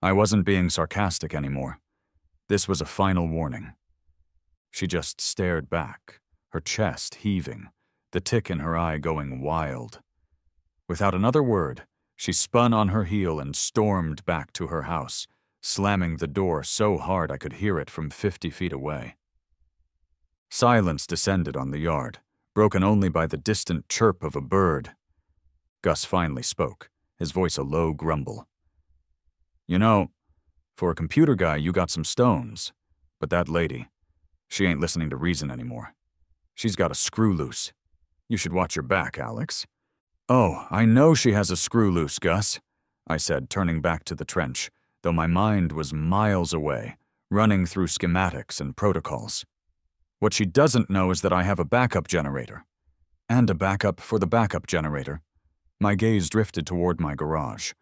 I wasn't being sarcastic anymore. This was a final warning. She just stared back, her chest heaving, the tick in her eye going wild. Without another word, she spun on her heel and stormed back to her house, slamming the door so hard I could hear it from 50 feet away. Silence descended on the yard, broken only by the distant chirp of a bird. Gus finally spoke, his voice a low grumble. "You know, for a computer guy, you got some stones, but that lady, she ain't listening to reason anymore. She's got a screw loose. You should watch your back, Alex." "Oh, I know she has a screw loose, Gus," I said, turning back to the trench, though my mind was miles away, running through schematics and protocols. "What she doesn't know is that I have a backup generator. And a backup for the backup generator." My gaze drifted toward my garage.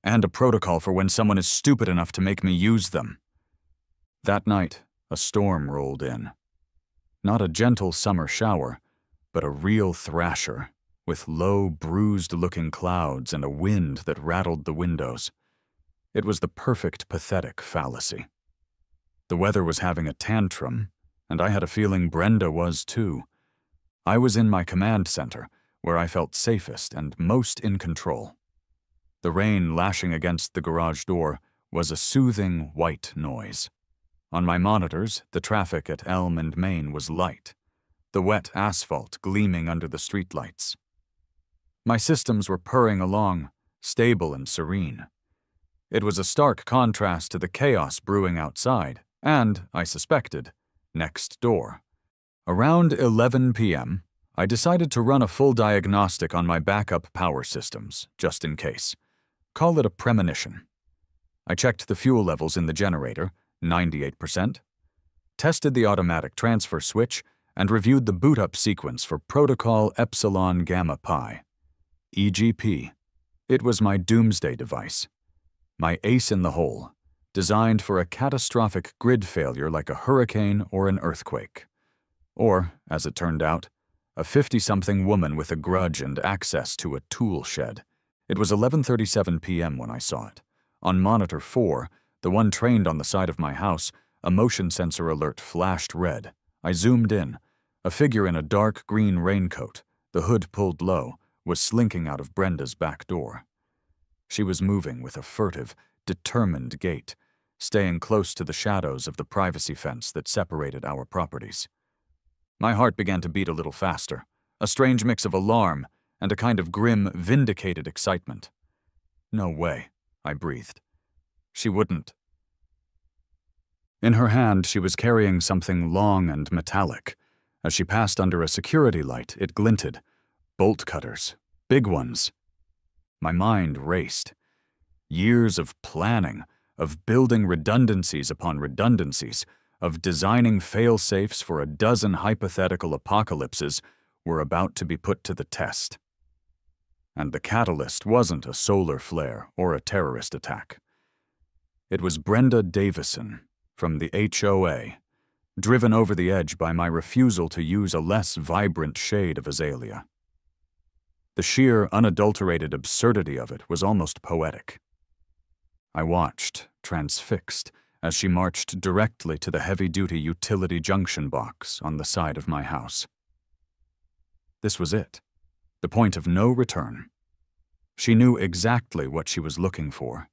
"And a protocol for when someone is stupid enough to make me use them." That night, a storm rolled in. Not a gentle summer shower, but a real thrasher, with low, bruised-looking clouds and a wind that rattled the windows. It was the perfect pathetic fallacy. The weather was having a tantrum, and I had a feeling Brenda was too. I was in my command center, where I felt safest and most in control. The rain lashing against the garage door was a soothing white noise. On my monitors, the traffic at Elm and Main was light, the wet asphalt gleaming under the streetlights. My systems were purring along, stable and serene. It was a stark contrast to the chaos brewing outside, and, I suspected, next door. Around 11 p.m., I decided to run a full diagnostic on my backup power systems, just in case. Call it a premonition. I checked the fuel levels in the generator, 98%, tested the automatic transfer switch, and reviewed the boot-up sequence for Protocol Epsilon Gamma Pi, EGP. It was my doomsday device, my ace in the hole, designed for a catastrophic grid failure like a hurricane or an earthquake. Or, as it turned out, a 50-something woman with a grudge and access to a tool shed. It was 11:37 p.m. when I saw it. On monitor 4, the one trained on the side of my house, a motion sensor alert flashed red. I zoomed in. A figure in a dark green raincoat, the hood pulled low, was slinking out of Brenda's back door. She was moving with a furtive, determined gait, staying close to the shadows of the privacy fence that separated our properties. My heart began to beat a little faster, a strange mix of alarm and a kind of grim, vindicated excitement. "No way," I breathed. "She wouldn't." In her hand, she was carrying something long and metallic. As she passed under a security light, it glinted. Bolt cutters. Big ones. My mind raced. Years of planning, of building redundancies upon redundancies, of designing fail-safes for a dozen hypothetical apocalypses were about to be put to the test. And the catalyst wasn't a solar flare or a terrorist attack. It was Brenda Davison from the HOA, driven over the edge by my refusal to use a less vibrant shade of azalea. The sheer, unadulterated absurdity of it was almost poetic. I watched, transfixed, as she marched directly to the heavy-duty utility junction box on the side of my house. This was it, the point of no return. She knew exactly what she was looking for,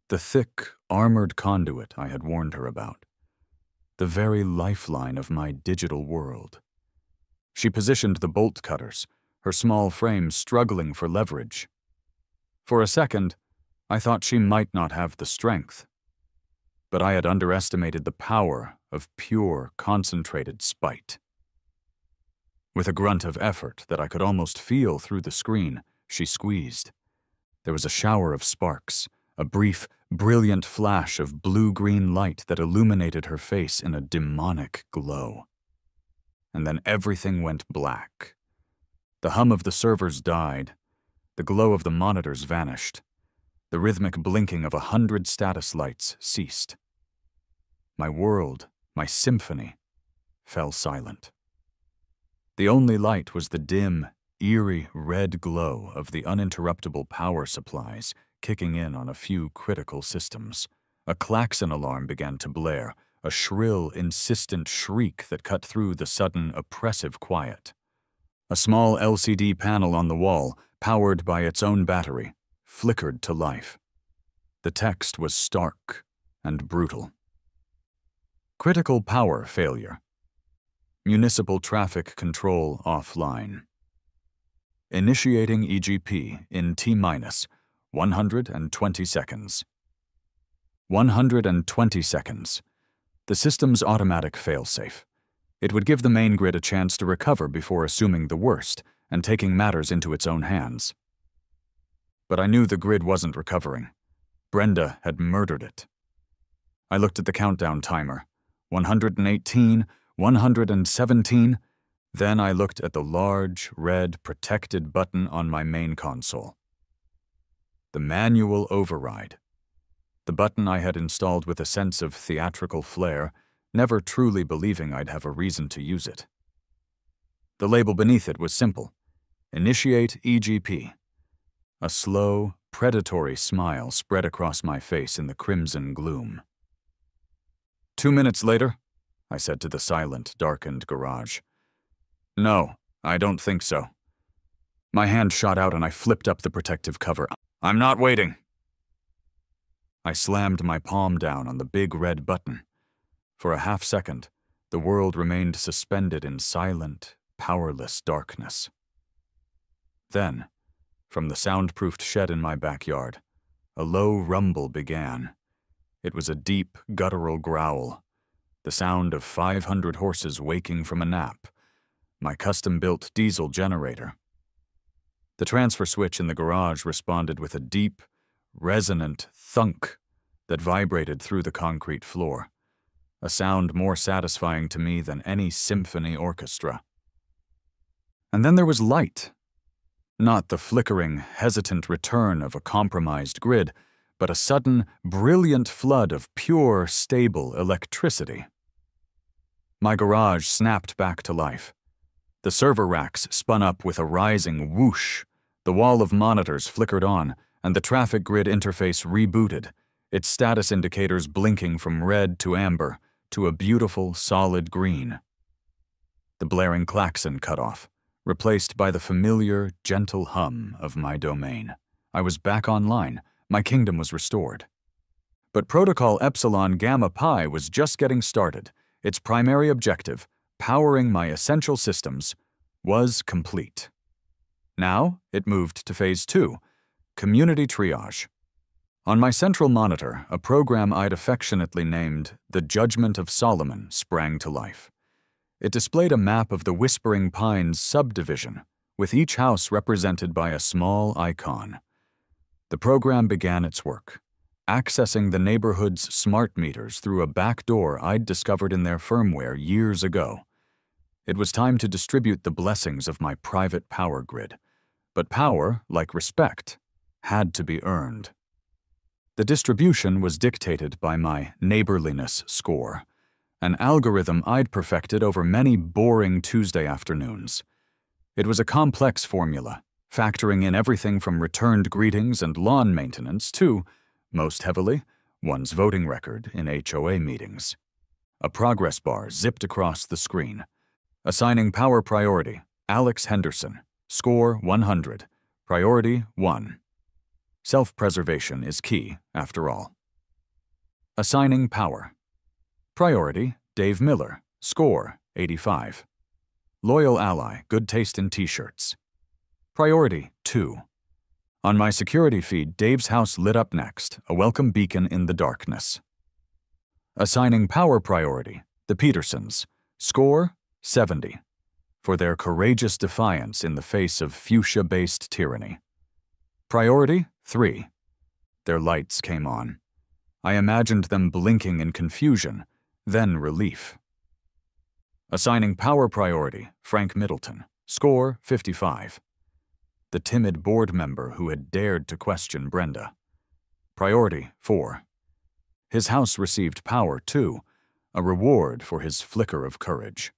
the thick, armored conduit I had warned her about, the very lifeline of my digital world. She positioned the bolt cutters, her small frame struggling for leverage. For a second, I thought she might not have the strength. But I had underestimated the power of pure, concentrated spite. With a grunt of effort that I could almost feel through the screen, she squeezed. There was a shower of sparks, a brief, brilliant flash of blue-green light that illuminated her face in a demonic glow. And then everything went black. The hum of the servers died. The glow of the monitors vanished. The rhythmic blinking of 100 status lights ceased. My world, my symphony, fell silent. The only light was the dim, eerie red glow of the uninterruptible power supplies kicking in on a few critical systems. A klaxon alarm began to blare, a shrill, insistent shriek that cut through the sudden, oppressive quiet. A small LCD panel on the wall, powered by its own battery, flickered to life. The text was stark and brutal. Critical power failure. Municipal traffic control offline. Initiating EGP in T-minus 120 seconds. 120 seconds. The system's automatic failsafe. It would give the main grid a chance to recover before assuming the worst and taking matters into its own hands. But I knew the grid wasn't recovering. Brenda had murdered it. I looked at the countdown timer. 118, 117. Then I looked at the large, red, protected button on my main console. The manual override. The button I had installed with a sense of theatrical flair, never truly believing I'd have a reason to use it. The label beneath it was simple: Initiate EGP. A slow, predatory smile spread across my face in the crimson gloom. 2 minutes later, I said to the silent, darkened garage. No, I don't think so. My hand shot out and I flipped up the protective cover. I'm not waiting. I slammed my palm down on the big red button. For a half second, the world remained suspended in silent, powerless darkness. Then, from the soundproofed shed in my backyard, a low rumble began. It was a deep, guttural growl, the sound of 500 horses waking from a nap, my custom-built diesel generator. The transfer switch in the garage responded with a deep, resonant thunk that vibrated through the concrete floor, a sound more satisfying to me than any symphony orchestra. And then there was light. Not the flickering, hesitant return of a compromised grid, but a sudden, brilliant flood of pure, stable electricity. My garage snapped back to life. The server racks spun up with a rising whoosh, the wall of monitors flickered on, and the traffic grid interface rebooted, its status indicators blinking from red to amber to a beautiful, solid green. The blaring klaxon cut off, replaced by the familiar, gentle hum of my domain. I was back online. My kingdom was restored. But Protocol Epsilon Gamma Pi was just getting started. Its primary objective, powering my essential systems, was complete. Now it moved to Phase 2, Community Triage. On my central monitor, a program I'd affectionately named The Judgment of Solomon sprang to life. It displayed a map of the Whispering Pines subdivision, with each house represented by a small icon. The program began its work, accessing the neighborhood's smart meters through a back door I'd discovered in their firmware years ago. It was time to distribute the blessings of my private power grid. But power, like respect, had to be earned. The distribution was dictated by my neighborliness score, an algorithm I'd perfected over many boring Tuesday afternoons. It was a complex formula, factoring in everything from returned greetings and lawn maintenance to, most heavily, one's voting record in HOA meetings. A progress bar zipped across the screen. Assigning power priority, Alex Henderson, score 100, priority 1. Self-preservation is key, after all. Assigning power. Priority, Dave Miller, score 85. Loyal ally, good taste in t-shirts. Priority 2. On my security feed, Dave's house lit up next, a welcome beacon in the darkness. Assigning power priority, the Petersons, score 70, for their courageous defiance in the face of fuchsia-based tyranny. Priority 3. Their lights came on. I imagined them blinking in confusion, then relief. Assigning power priority, Frank Middleton, score 55. The timid board member who had dared to question Brenda. Priority 4. His house received power too, a reward for his flicker of courage.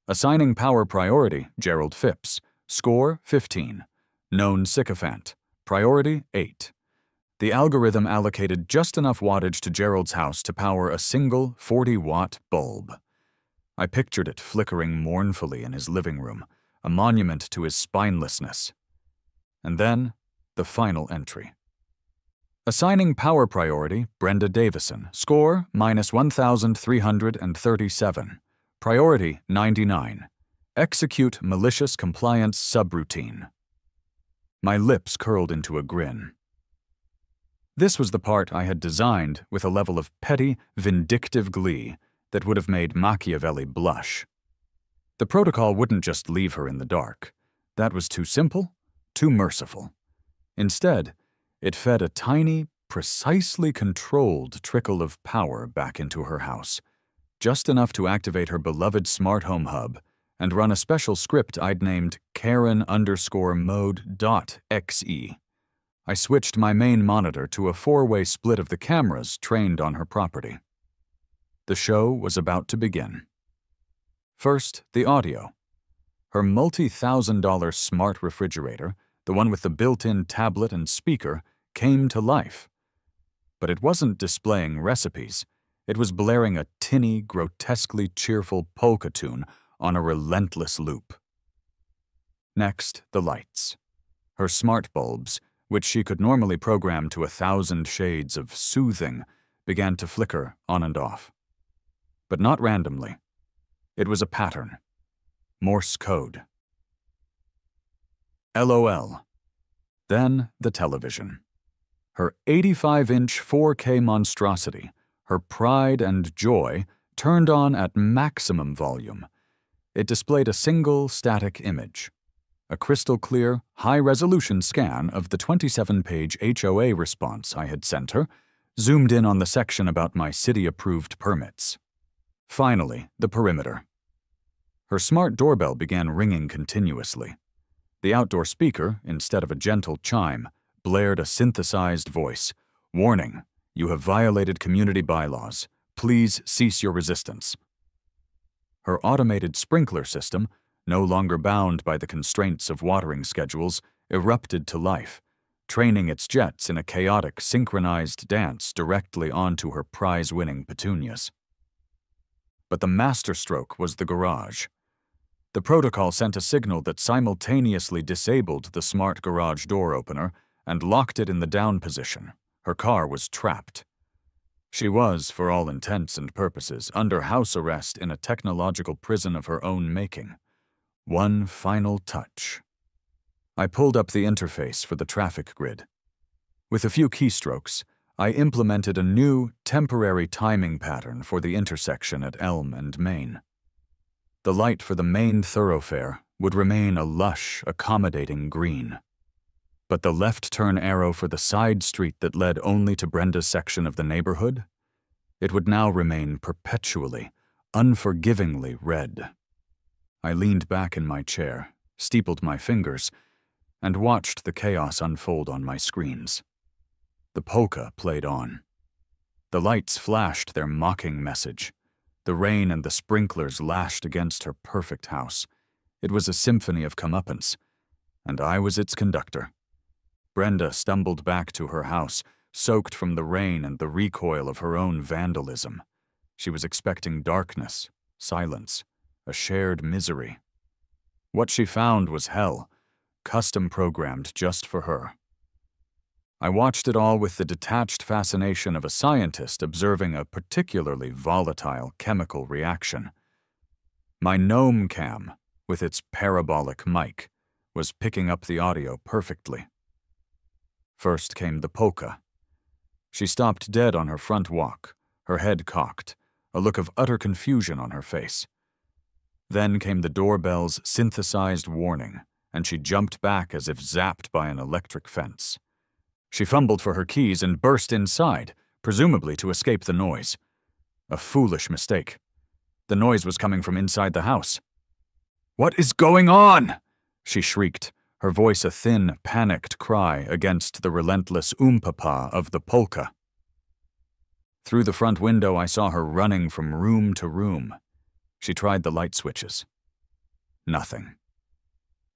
Assigning power priority, Gerald Phipps, score 15. Known sycophant, priority 8. The algorithm allocated just enough wattage to Gerald's house to power a single 40-watt bulb. I pictured it flickering mournfully in his living room, a monument to his spinelessness. And then, the final entry. Assigning power priority, Brenda Davison. Score, -1,337. Priority, 99. Execute malicious compliance subroutine. My lips curled into a grin. This was the part I had designed with a level of petty, vindictive glee that would have made Machiavelli blush. The protocol wouldn't just leave her in the dark. That was too simple, too merciful. Instead, it fed a tiny, precisely controlled trickle of power back into her house, just enough to activate her beloved smart home hub and run a special script I'd named Karen_mode.exe. I switched my main monitor to a 4-way split of the cameras trained on her property. The show was about to begin. First, the audio. Her multi-$1,000 smart refrigerator, the one with the built-in tablet and speaker, came to life. But it wasn't displaying recipes. It was blaring a tinny, grotesquely cheerful polka tune on a relentless loop. Next, the lights. Her smart bulbs, which she could normally program to 1,000 shades of soothing, began to flicker on and off. But not randomly. It was a pattern. Morse code. LOL. Then the television. Her 85-inch 4K monstrosity, her pride and joy, turned on at maximum volume. It displayed a single static image. A crystal-clear, high-resolution scan of the 27-page HOA response I had sent her, zoomed in on the section about my city-approved permits. Finally, the perimeter. Her smart doorbell began ringing continuously. The outdoor speaker, instead of a gentle chime, blared a synthesized voice. Warning, you have violated community bylaws. Please cease your resistance. Her automated sprinkler system, no longer bound by the constraints of watering schedules, erupted to life, training its jets in a chaotic, synchronized dance directly onto her prize-winning petunias. But the masterstroke was the garage. The protocol sent a signal that simultaneously disabled the smart garage door opener and locked it in the down position. Her car was trapped. She was, for all intents and purposes, under house arrest in a technological prison of her own making. One final touch. I pulled up the interface for the traffic grid. With a few keystrokes, I implemented a new, temporary timing pattern for the intersection at Elm and Main. The light for the main thoroughfare would remain a lush, accommodating green. But the left turn arrow for the side street that led only to Brenda's section of the neighborhood, it would now remain perpetually, unforgivingly red. I leaned back in my chair, steepled my fingers, and watched the chaos unfold on my screens. The polka played on. The lights flashed their mocking message. The rain and the sprinklers lashed against her perfect house. It was a symphony of comeuppance, and I was its conductor. Brenda stumbled back to her house, soaked from the rain and the recoil of her own vandalism. She was expecting darkness, silence, a shared misery. What she found was hell, custom-programmed just for her. I watched it all with the detached fascination of a scientist observing a particularly volatile chemical reaction. My gnome cam, with its parabolic mic, was picking up the audio perfectly. First came the polka. She stopped dead on her front walk, her head cocked, a look of utter confusion on her face. Then came the doorbell's synthesized warning, and she jumped back as if zapped by an electric fence. She fumbled for her keys and burst inside, presumably to escape the noise. A foolish mistake. The noise was coming from inside the house. "What is going on?" she shrieked, her voice a thin, panicked cry against the relentless oompapa of the polka. Through the front window, I saw her running from room to room. She tried the light switches. Nothing.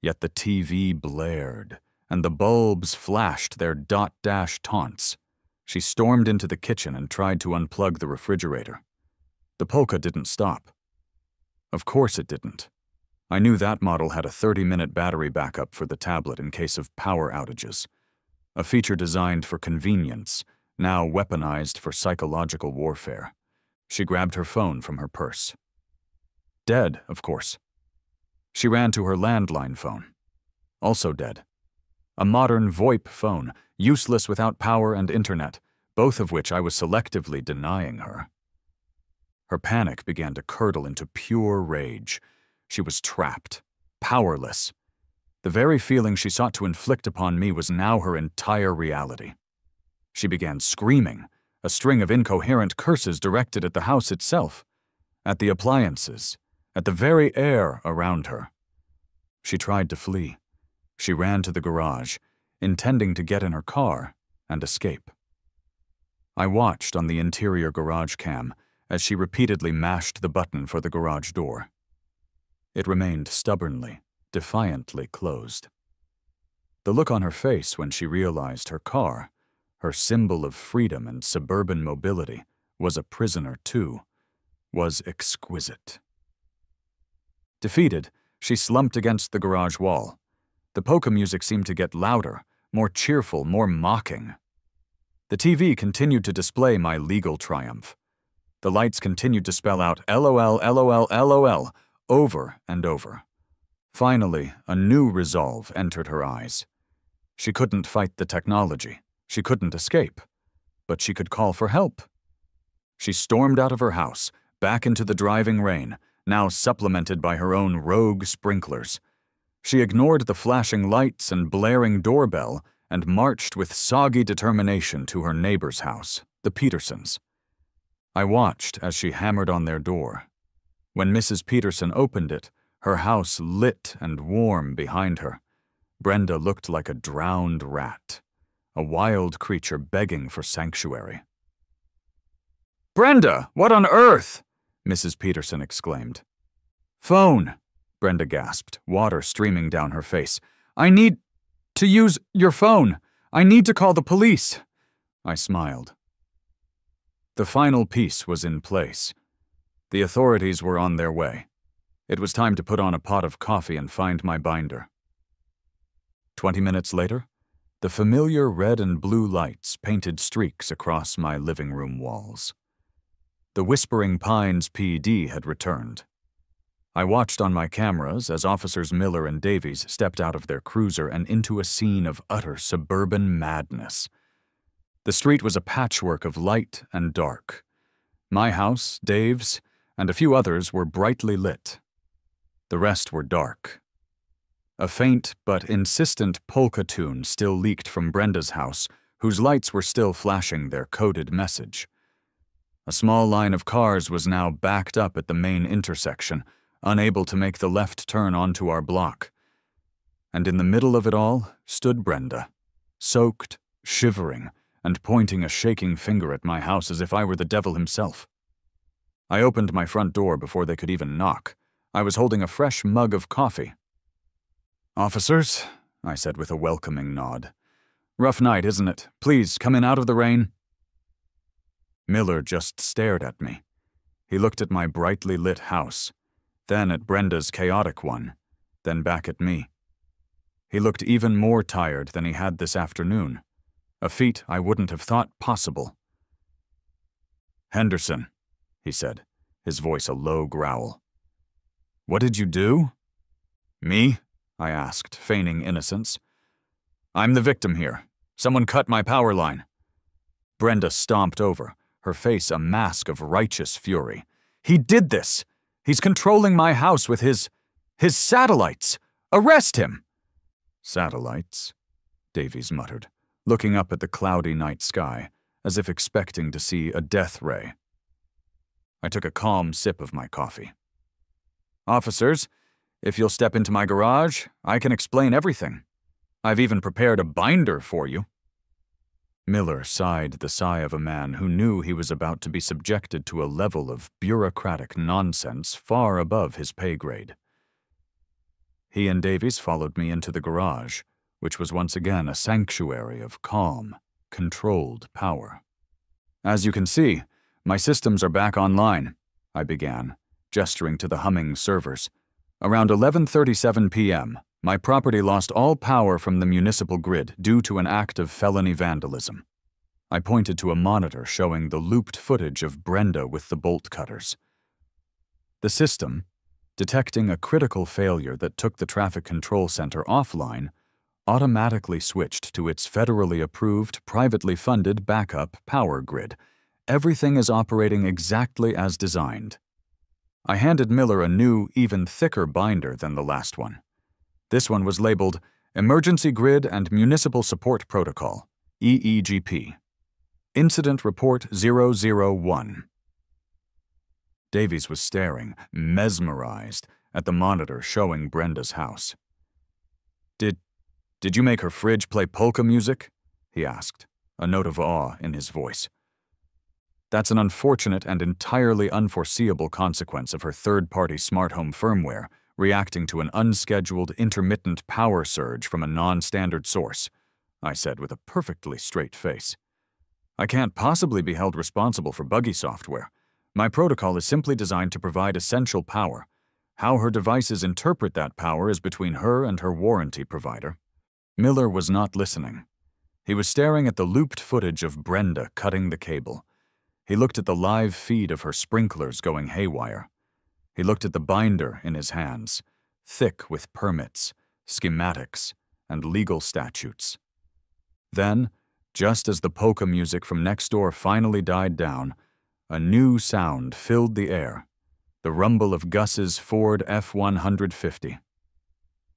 Yet the TV blared, and the bulbs flashed their dot-dash taunts. She stormed into the kitchen and tried to unplug the refrigerator. The polka didn't stop. Of course it didn't. I knew that model had a 30-minute battery backup for the tablet in case of power outages, a feature designed for convenience, now weaponized for psychological warfare. She grabbed her phone from her purse. Dead, of course. She ran to her landline phone. Also dead. A modern VoIP phone, useless without power and internet, both of which I was selectively denying her. Her panic began to curdle into pure rage. She was trapped, powerless. The very feeling she sought to inflict upon me was now her entire reality. She began screaming, a string of incoherent curses directed at the house itself, at the appliances, at the very air around her. She tried to flee. She ran to the garage, intending to get in her car and escape. I watched on the interior garage cam as she repeatedly mashed the button for the garage door. It remained stubbornly, defiantly closed. The look on her face when she realized her car, her symbol of freedom and suburban mobility, was a prisoner too, was exquisite. Defeated, she slumped against the garage wall. The polka music seemed to get louder, more cheerful, more mocking. The TV continued to display my legal triumph. The lights continued to spell out LOL, LOL, LOL over and over. Finally, a new resolve entered her eyes. She couldn't fight the technology. She couldn't escape. But she could call for help. She stormed out of her house, back into the driving rain, now supplemented by her own rogue sprinklers. She ignored the flashing lights and blaring doorbell and marched with soggy determination to her neighbor's house, the Petersons. I watched as she hammered on their door. When Mrs. Peterson opened it, her house lit and warm behind her. Brenda looked like a drowned rat, a wild creature begging for sanctuary. "Brenda, what on earth?" Mrs. Peterson exclaimed. "Phone," Brenda gasped, water streaming down her face. "I need to use your phone. I need to call the police." I smiled. The final piece was in place. The authorities were on their way. It was time to put on a pot of coffee and find my binder. 20 minutes later, the familiar red and blue lights painted streaks across my living room walls. The Whispering Pines PD had returned. I watched on my cameras as Officers Miller and Davies stepped out of their cruiser and into a scene of utter suburban madness. The street was a patchwork of light and dark. My house, Dave's, and a few others were brightly lit. The rest were dark. A faint but insistent polka tune still leaked from Brenda's house, whose lights were still flashing their coded message. A small line of cars was now backed up at the main intersection, unable to make the left turn onto our block. And in the middle of it all stood Brenda, soaked, shivering, and pointing a shaking finger at my house as if I were the devil himself. I opened my front door before they could even knock. I was holding a fresh mug of coffee. "Officers," I said with a welcoming nod. "Rough night, isn't it? Please, come in out of the rain." Miller just stared at me. He looked at my brightly lit house, then at Brenda's chaotic one, then back at me. He looked even more tired than he had this afternoon, a feat I wouldn't have thought possible. "Henderson," he said, his voice a low growl. "What did you do?" "Me?" I asked, feigning innocence. "I'm the victim here. Someone cut my power line." Brenda stomped over, her face a mask of righteous fury. "He did this! He's controlling my house with his satellites! Arrest him!" "Satellites?" Davies muttered, looking up at the cloudy night sky, as if expecting to see a death ray. I took a calm sip of my coffee. "Officers, if you'll step into my garage, I can explain everything. I've even prepared a binder for you." Miller sighed the sigh of a man who knew he was about to be subjected to a level of bureaucratic nonsense far above his pay grade. He and Davies followed me into the garage, which was once again a sanctuary of calm, controlled power. "As you can see, my systems are back online," I began, gesturing to the humming servers. Around 11:37 p.m., my property lost all power from the municipal grid due to an act of felony vandalism. I pointed to a monitor showing the looped footage of Brenda with the bolt cutters. The system, detecting a critical failure that took the traffic control center offline, automatically switched to its federally approved, privately funded backup power grid. Everything is operating exactly as designed. I handed Miller a new, even thicker binder than the last one. This one was labeled Emergency Grid and Municipal Support Protocol, EEGP. Incident Report 001. Davies was staring, mesmerized, at the monitor showing Brenda's house. Did you make her fridge play polka music? He asked, a note of awe in his voice. That's an unfortunate and entirely unforeseeable consequence of her third-party smart home firmware reacting to an unscheduled intermittent power surge from a non-standard source, I said with a perfectly straight face. I can't possibly be held responsible for buggy software. My protocol is simply designed to provide essential power. How her devices interpret that power is between her and her warranty provider. Miller was not listening. He was staring at the looped footage of Brenda cutting the cable. He looked at the live feed of her sprinklers going haywire. He looked at the binder in his hands, thick with permits, schematics, and legal statutes. Then, just as the polka music from next door finally died down, a new sound filled the air, the rumble of Gus's Ford F-150.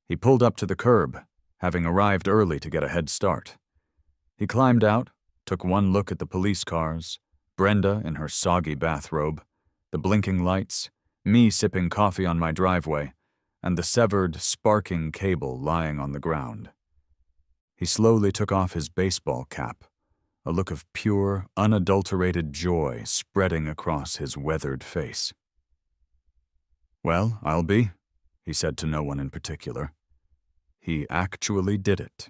He pulled up to the curb, having arrived early to get a head start. He climbed out, took one look at the police cars, Brenda in her soggy bathrobe, the blinking lights, me sipping coffee on my driveway, and the severed, sparking cable lying on the ground. He slowly took off his baseball cap, a look of pure, unadulterated joy spreading across his weathered face. "Well, I'll be," he said to no one in particular. He actually did it.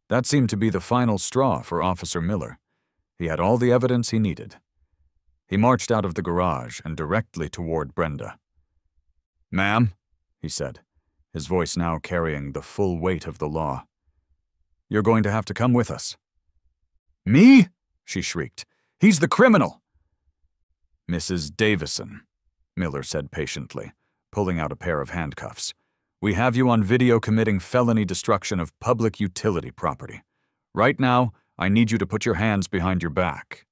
That seemed to be the final straw for Officer Miller. He had all the evidence he needed. He marched out of the garage and directly toward Brenda. "Ma'am," he said, his voice now carrying the full weight of the law, "you're going to have to come with us." "Me?" she shrieked. "He's the criminal!" "Mrs. Davison," Miller said patiently, pulling out a pair of handcuffs. "We have you on video committing felony destruction of public utility property. Right now, I need you to put your hands behind your back."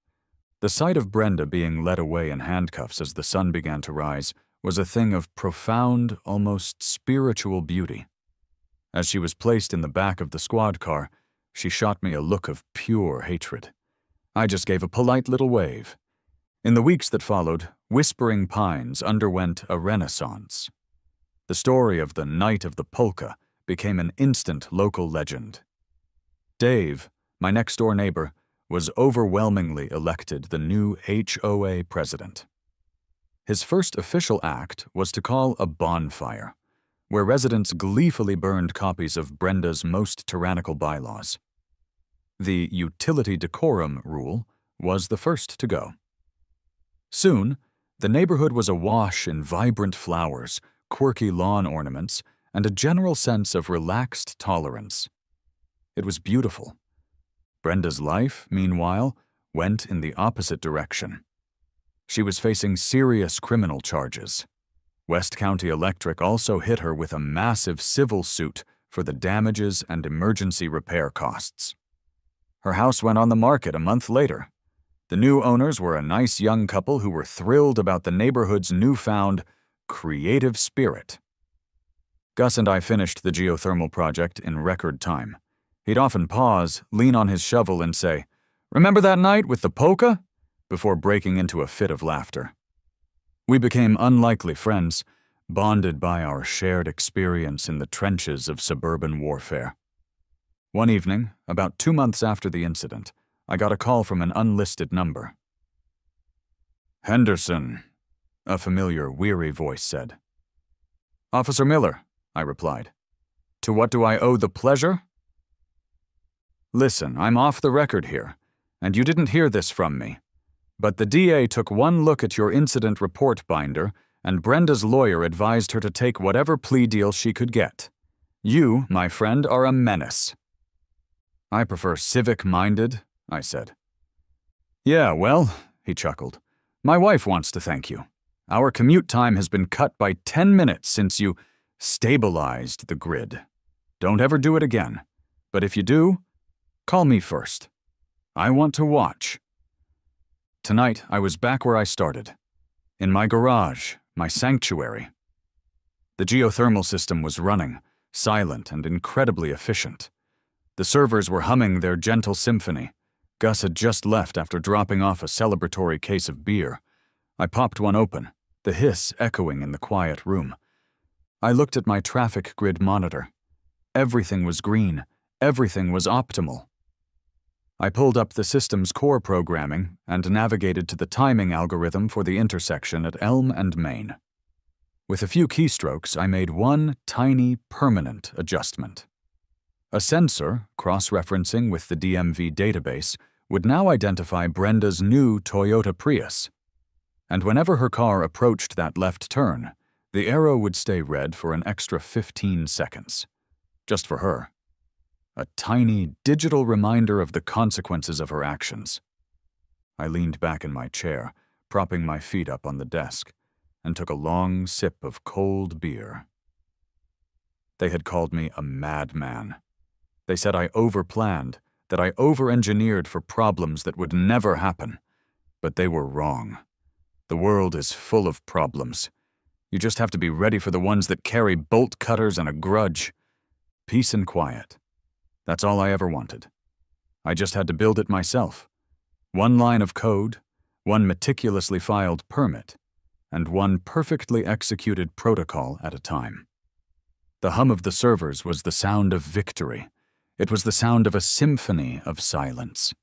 The sight of Brenda being led away in handcuffs as the sun began to rise was a thing of profound, almost spiritual beauty. As she was placed in the back of the squad car, she shot me a look of pure hatred. I just gave a polite little wave. In the weeks that followed, Whispering Pines underwent a renaissance. The story of the Night of the Polka became an instant local legend. Dave, my next-door neighbor, was overwhelmingly elected the new HOA president. His first official act was to call a bonfire, where residents gleefully burned copies of Brenda's most tyrannical bylaws. The utility decorum rule was the first to go. Soon, the neighborhood was awash in vibrant flowers, quirky lawn ornaments, and a general sense of relaxed tolerance. It was beautiful. Brenda's life, meanwhile, went in the opposite direction. She was facing serious criminal charges. West County Electric also hit her with a massive civil suit for the damages and emergency repair costs. Her house went on the market a month later. The new owners were a nice young couple who were thrilled about the neighborhood's newfound creative spirit. Gus and I finished the geothermal project in record time. He'd often pause, lean on his shovel, and say, "Remember that night with the polka?" before breaking into a fit of laughter. We became unlikely friends, bonded by our shared experience in the trenches of suburban warfare. One evening, about 2 months after the incident, I got a call from an unlisted number. "Henderson," a familiar, weary voice said. "Officer Miller," I replied. "To what do I owe the pleasure?" "Listen, I'm off the record here, and you didn't hear this from me. But the DA took one look at your incident report binder and Brenda's lawyer advised her to take whatever plea deal she could get. You, my friend, are a menace." "I prefer civic-minded," I said. "Yeah, well," he chuckled, "my wife wants to thank you. Our commute time has been cut by 10 minutes since you stabilized the grid. Don't ever do it again. But if you do, call me first. I want to watch." Tonight, I was back where I started. In my garage, my sanctuary. The geothermal system was running, silent and incredibly efficient. The servers were humming their gentle symphony. Gus had just left after dropping off a celebratory case of beer. I popped one open, the hiss echoing in the quiet room. I looked at my traffic grid monitor. Everything was green. Everything was optimal. I pulled up the system's core programming and navigated to the timing algorithm for the intersection at Elm and Main. With a few keystrokes, I made one tiny, permanent adjustment. A sensor, cross-referencing with the DMV database, would now identify Brenda's new Toyota Prius. And whenever her car approached that left turn, the arrow would stay red for an extra 15 seconds. Just for her. A tiny, digital reminder of the consequences of her actions. I leaned back in my chair, propping my feet up on the desk, and took a long sip of cold beer. They had called me a madman. They said I overplanned, that I over-engineered for problems that would never happen. But they were wrong. The world is full of problems. You just have to be ready for the ones that carry bolt cutters and a grudge. Peace and quiet. That's all I ever wanted. I just had to build it myself. One line of code, one meticulously filed permit, and one perfectly executed protocol at a time. The hum of the servers was the sound of victory. It was the sound of a symphony of silence.